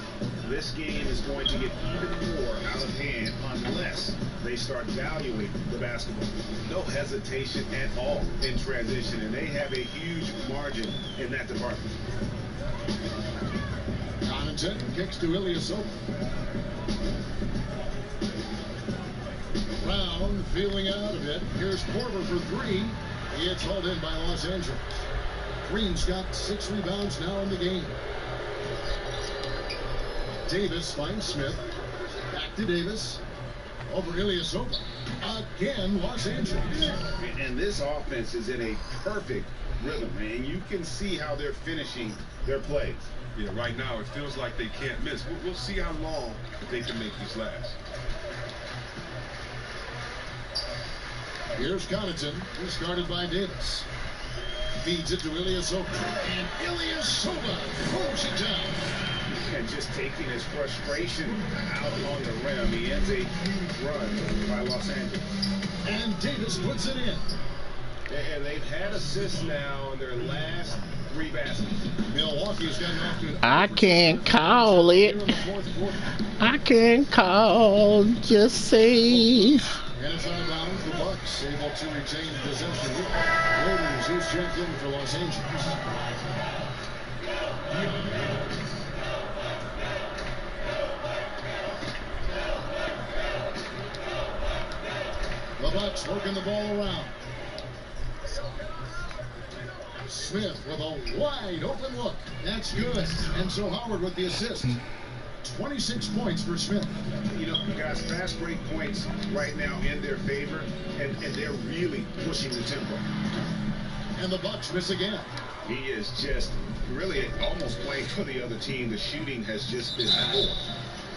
This game is going to get even more out of hand unless they start valuing the basketball. No hesitation at all in transition, and they have a huge margin in that department. Connaughton kicks to Ilyasova. Brown feeling out of it. Here's Korver for 3. It's hauled in by Los Angeles. Green's got 6 rebounds now in the game. Davis finds Smith. Back to Davis. Over Ilyasova. Again, Los Angeles. And this offense is in a perfect rhythm, and you can see how they're finishing their plays. Yeah, right now it feels like they can't miss. We'll see how long they can make these last. Here's Connaughton. He's guarded by Davis. Feeds it to Ilyasova. And Ilyasova throws it down. And just taking his frustration out on the rim. He ends a huge run by Los Angeles. And Davis puts it in. And they've had assists now in their last 3 baskets. Milwaukee's gotten off to I can't call it. I can't call. Just say. And it's out of bounds. The Bucks able to retain possession. Raiders who's checked in for Los Angeles. The Bucks working the ball around. Smith with a wide open look. That's good. And so Howard with the assist. 26 points for Smith. You know, guys, fast break points right now in their favor, and they're really pushing the tempo. And the Bucks miss again. He is just really almost playing for the other team. The shooting has just been poor.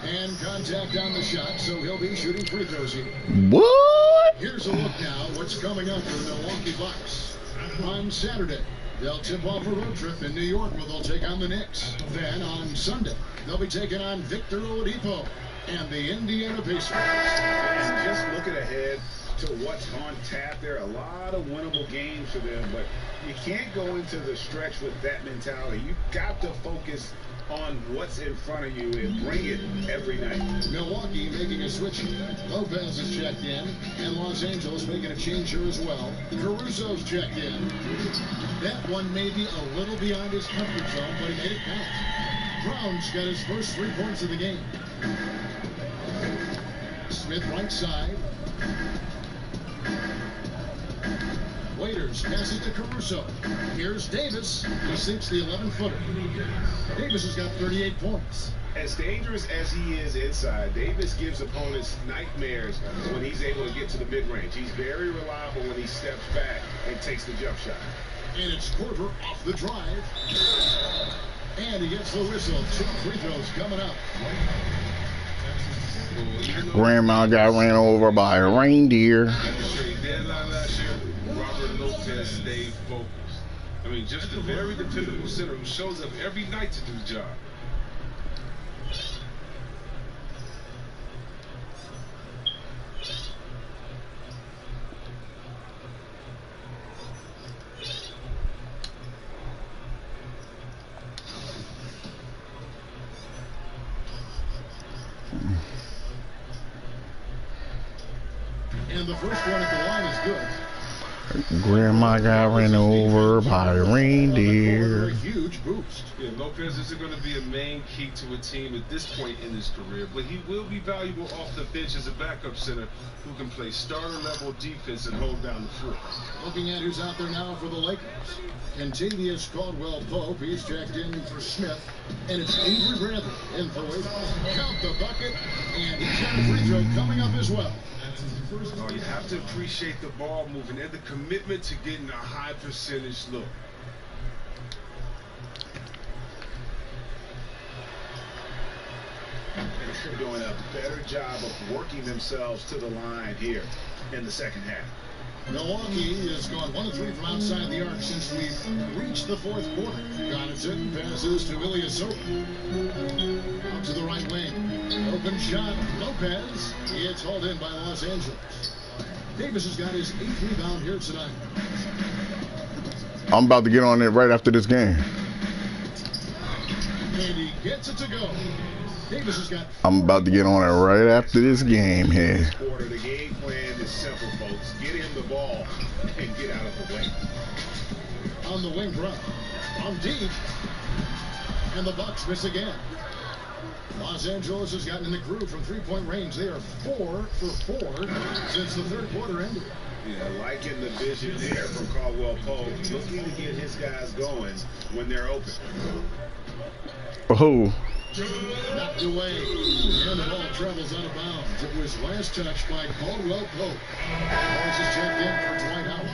And contact on the shot, so he'll be shooting free throws here. What? Here's a look now what's coming up for the Milwaukee Bucks. On Saturday, they'll tip off a road trip in New York where they'll take on the Knicks. Then on Sunday, they'll be taking on Victor Oladipo and the Indiana Pacers. And just looking ahead to what's on tap, there are a lot of winnable games for them, but you can't go into the stretch with that mentality. You've got to focus on what's in front of you and bring it every night. Milwaukee making a switch. Lopez is checked in, and Los Angeles making a change here as well. Caruso's checked in. That one may be a little beyond his comfort zone, but he made it count. Brown's got his first 3 points of the game. Smith right side. Waiters pass it to Caruso. Here's Davis. He sinks the 11-footer. Davis has got 38 points. As dangerous as he is inside, Davis gives opponents nightmares when he's able to get to the mid-range. He's very reliable when he steps back and takes the jump shot. And it's Korver off the drive. And he gets the whistle. 2 free throws coming up. Grandma got ran over by a reindeer. Robert Lopez stayed focused. I mean, just a very dependable center who shows up every night to do the job. And the first one at the line is good. Grandma got ran over by a reindeer. Huge boost. Yeah, Lopez isn't going to be a main key to a team at this point in his career, but he will be valuable off the bench as a backup center who can play starter-level defense and hold down the fort. Looking at who's out there now for the Lakers. Contavious Caldwell-Pope, he's checked in for Smith, and it's Avery Bradley in for Wade. Count the bucket, and he's got a free throw coming up as well. Oh, you have to appreciate the ball moving and the commitment to getting a high percentage look. They're doing a better job of working themselves to the line here in the second half. Milwaukee has gone 1 of 3 from outside the arc since we've reached the fourth quarter. Connaughton passes to Ilyasova. Out to the right wing. Open shot. Lopez. It's hauled in by Los Angeles. Davis has got his 8th rebound here tonight. I'm about to get on it right after this game. And he gets it to go. Davis has got. I'm about to get on it right after this game here. The game plan is simple, folks. Get him the ball and get out of the way. On the wing front. On deep. And the Bucks miss again. Los Angeles has gotten in the groove from 3-point range. They are 4 for 4 since the third quarter ended. Yeah, liking the vision there from Caldwell-Pope. Looking to get his guys going when they're open. Oh. Knocked away. And the ball travels out of bounds. It was last touched by Caldwell-Pope. Morris is checked in for Dwight Howard.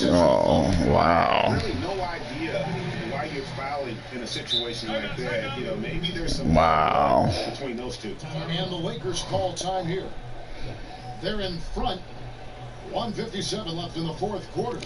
Oh, wow. Really no idea why you're fouling in a situation like that. You know, maybe there's some between those two. And the Lakers call time here. They're in front. 1:57 left in the fourth quarter.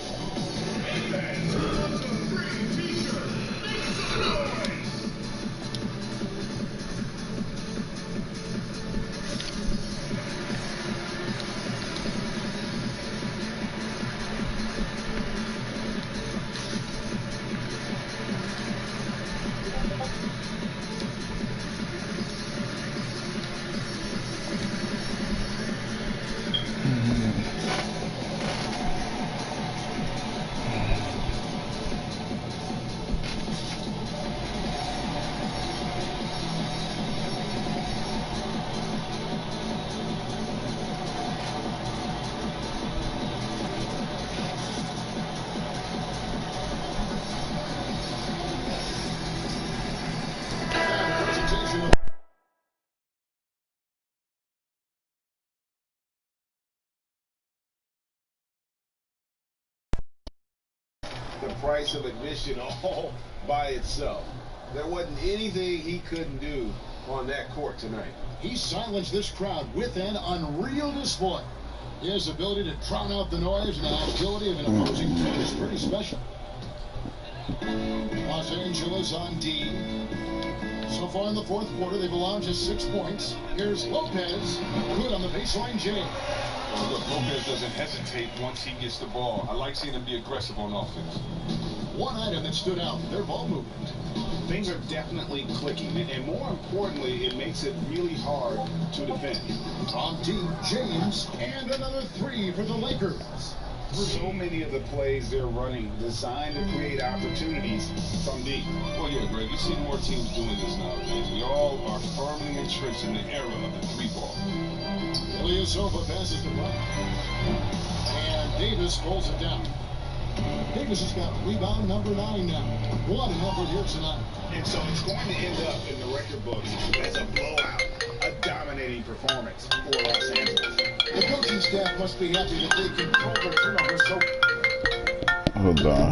The price of admission all by itself. There wasn't anything he couldn't do on that court tonight. He silenced this crowd with an unreal display. His ability to drown out the noise and the hostility of an opposing team is pretty special. Los Angeles on D. So far in the fourth quarter, they've allowed just 6 points. Here's Lopez. Good on the baseline jam. Well, look, Lopez doesn't hesitate once he gets the ball. I like seeing him be aggressive on offense. One item that stood out, their ball movement. Things are definitely clicking, and more importantly, it makes it really hard to defend. On deep, James, and another 3 for the Lakers. So many of the plays they're running designed to create opportunities from deep. Well, yeah, Greg, you see more teams doing this nowadays. We all are firmly entrenched in the era of the 3-ball. Ilyasova passes the ball. And Davis pulls it down. Davis has got rebound number 9 now. What an effort here tonight. And so it's going to end up in the record books as a blowout, a dominating performance for Los Angeles. The coaching staff must be happy that they control their turnovers so. Hold on.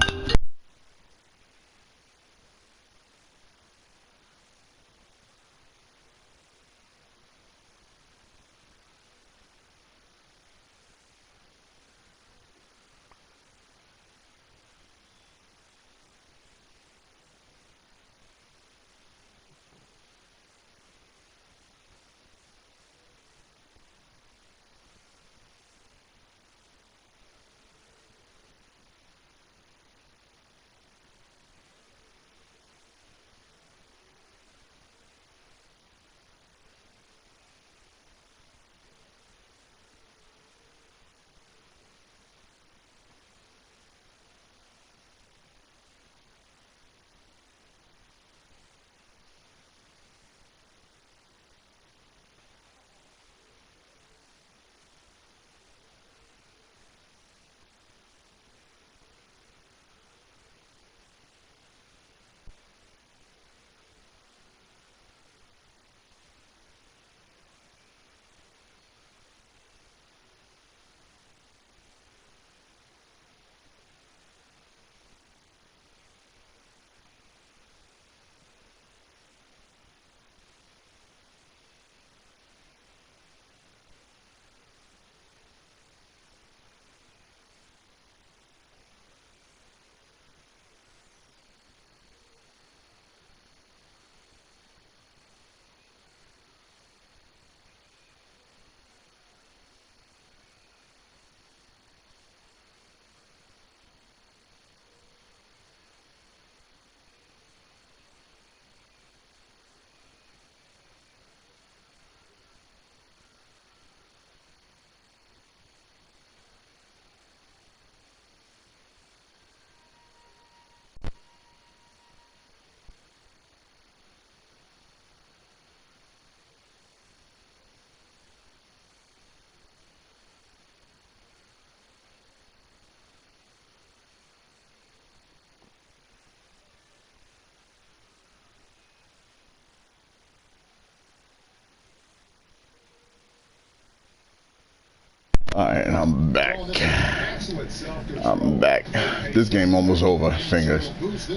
Alright, and I'm back. I'm back. This game almost over, fingers.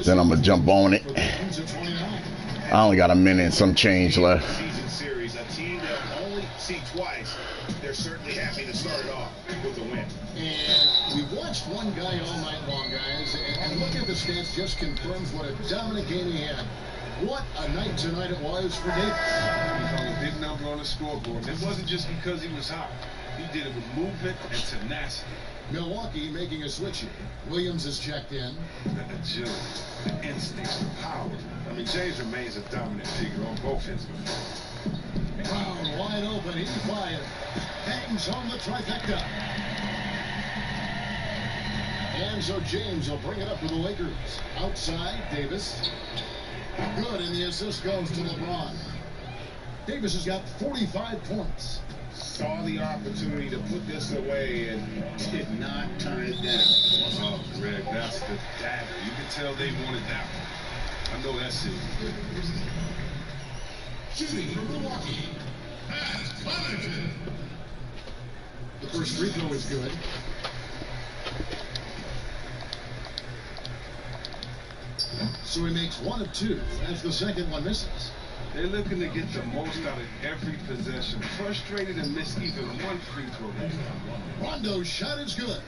Then I'm gonna jump on it. I only got a minute and some change left. Season series, a team they'll only see twice. They're certainly happy to start it off with a win. And we've watched one guy all night long, guys, and look at the stats just confirms what a dominant game he had. What a night tonight it was for Davis. He hung a big number on the scoreboard. It wasn't just because he was hot. He did it with movement and tenacity. Milwaukee making a switch here. Williams is checked in. The agility, the instincts, the power. I mean, James remains a dominant figure on both ends of the floor. Brown wide open, he fired. Hangs home the trifecta. And so James will bring it up to the Lakers. Outside, Davis. Good, and the assist goes to LeBron. Davis has got 45 points. Saw the opportunity to put this away and did not turn it down. Oh, Greg, that's the dagger. You can tell they wanted that one. I know that's it. Shooting from Milwaukee. Pass, Covington. The first free throw is good. So he makes 1 of 2 as the second one misses. They're looking to get the most out of every possession. Frustrated and missed even one free throw. Rondo's shot is good.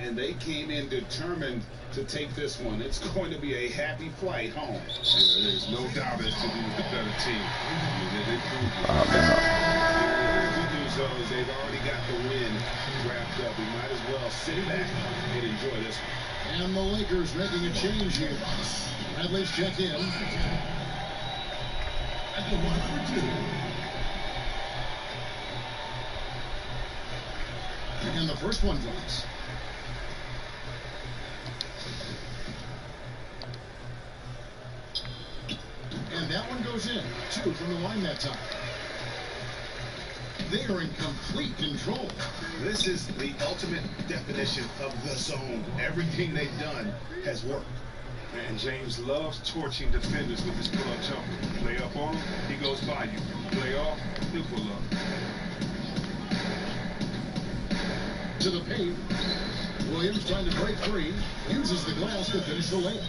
And they came in determined to take this one. It's going to be a happy flight home. Yeah, there's no doubt as to who's the better team. I mean, they proved it. The good news, though, is they've already got the win wrapped up. We might as well sit back and enjoy this one. And the Lakers making a change here. Bradley's checked in. At the 1 for 2. And the first one drops. And that one goes in. 2 from the line that time. They are in complete control. This is the ultimate definition of the zone. Everything they've done has worked. And James loves torching defenders with his pull-up jumper. Play up on him, he goes by you. Play off, he'll pull up. To the paint. Williams trying to break free. Uses the glass to finish the layup.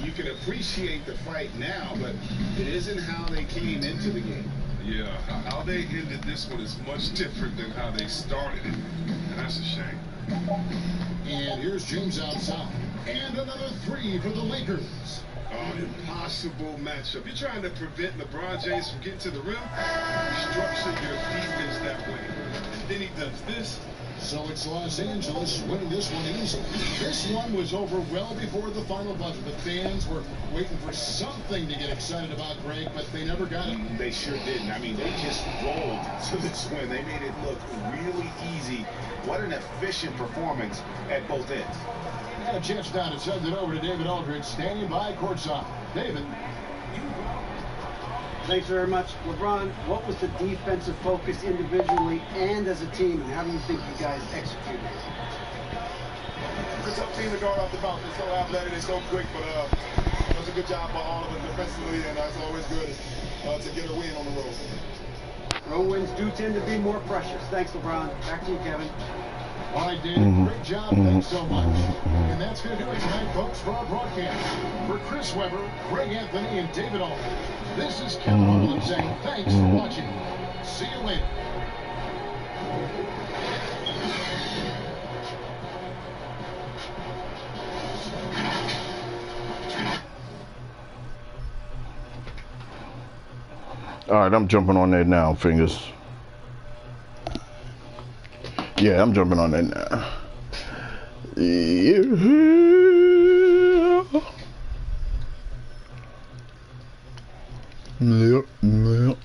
You can appreciate the fight now, but it isn't how they came into the game. Yeah, how they ended this one is much different than how they started it. And that's a shame. And here's James outside. And another 3 for the Lakers. Oh, impossible matchup. You're trying to prevent LeBron James from getting to the rim? Structure your defense that way. And then he does this. So it's Los Angeles winning this one easily. This one was over well before the final buzzer. The fans were waiting for something to get excited about, Greg, but they never got it. They sure didn't. I mean, they just rolled to this win. They made it look really easy. What an efficient performance at both ends. Got a chance now to send it over to David Aldridge, standing by courtside. David. Thanks very much. LeBron, what was the defensive focus individually and as a team, and how do you think you guys executed it? It's a tough team to guard off the bounce. They're so athletic, they're so quick, but it was a good job by all of us defensively, and it's always good to get a win on the road. Road wins do tend to be more precious. Thanks, LeBron. Back to you, Kevin. All right, David, great job. Thanks so much. And that's going to do it tonight, folks, for our broadcast. For Chris Webber, Greg Anthony, and David Aldridge, this is Kevin Holland saying thanks for watching. See you later. All right, I'm jumping on there now, fingers. Yeah, I'm jumping on that now. Yeah. Yep.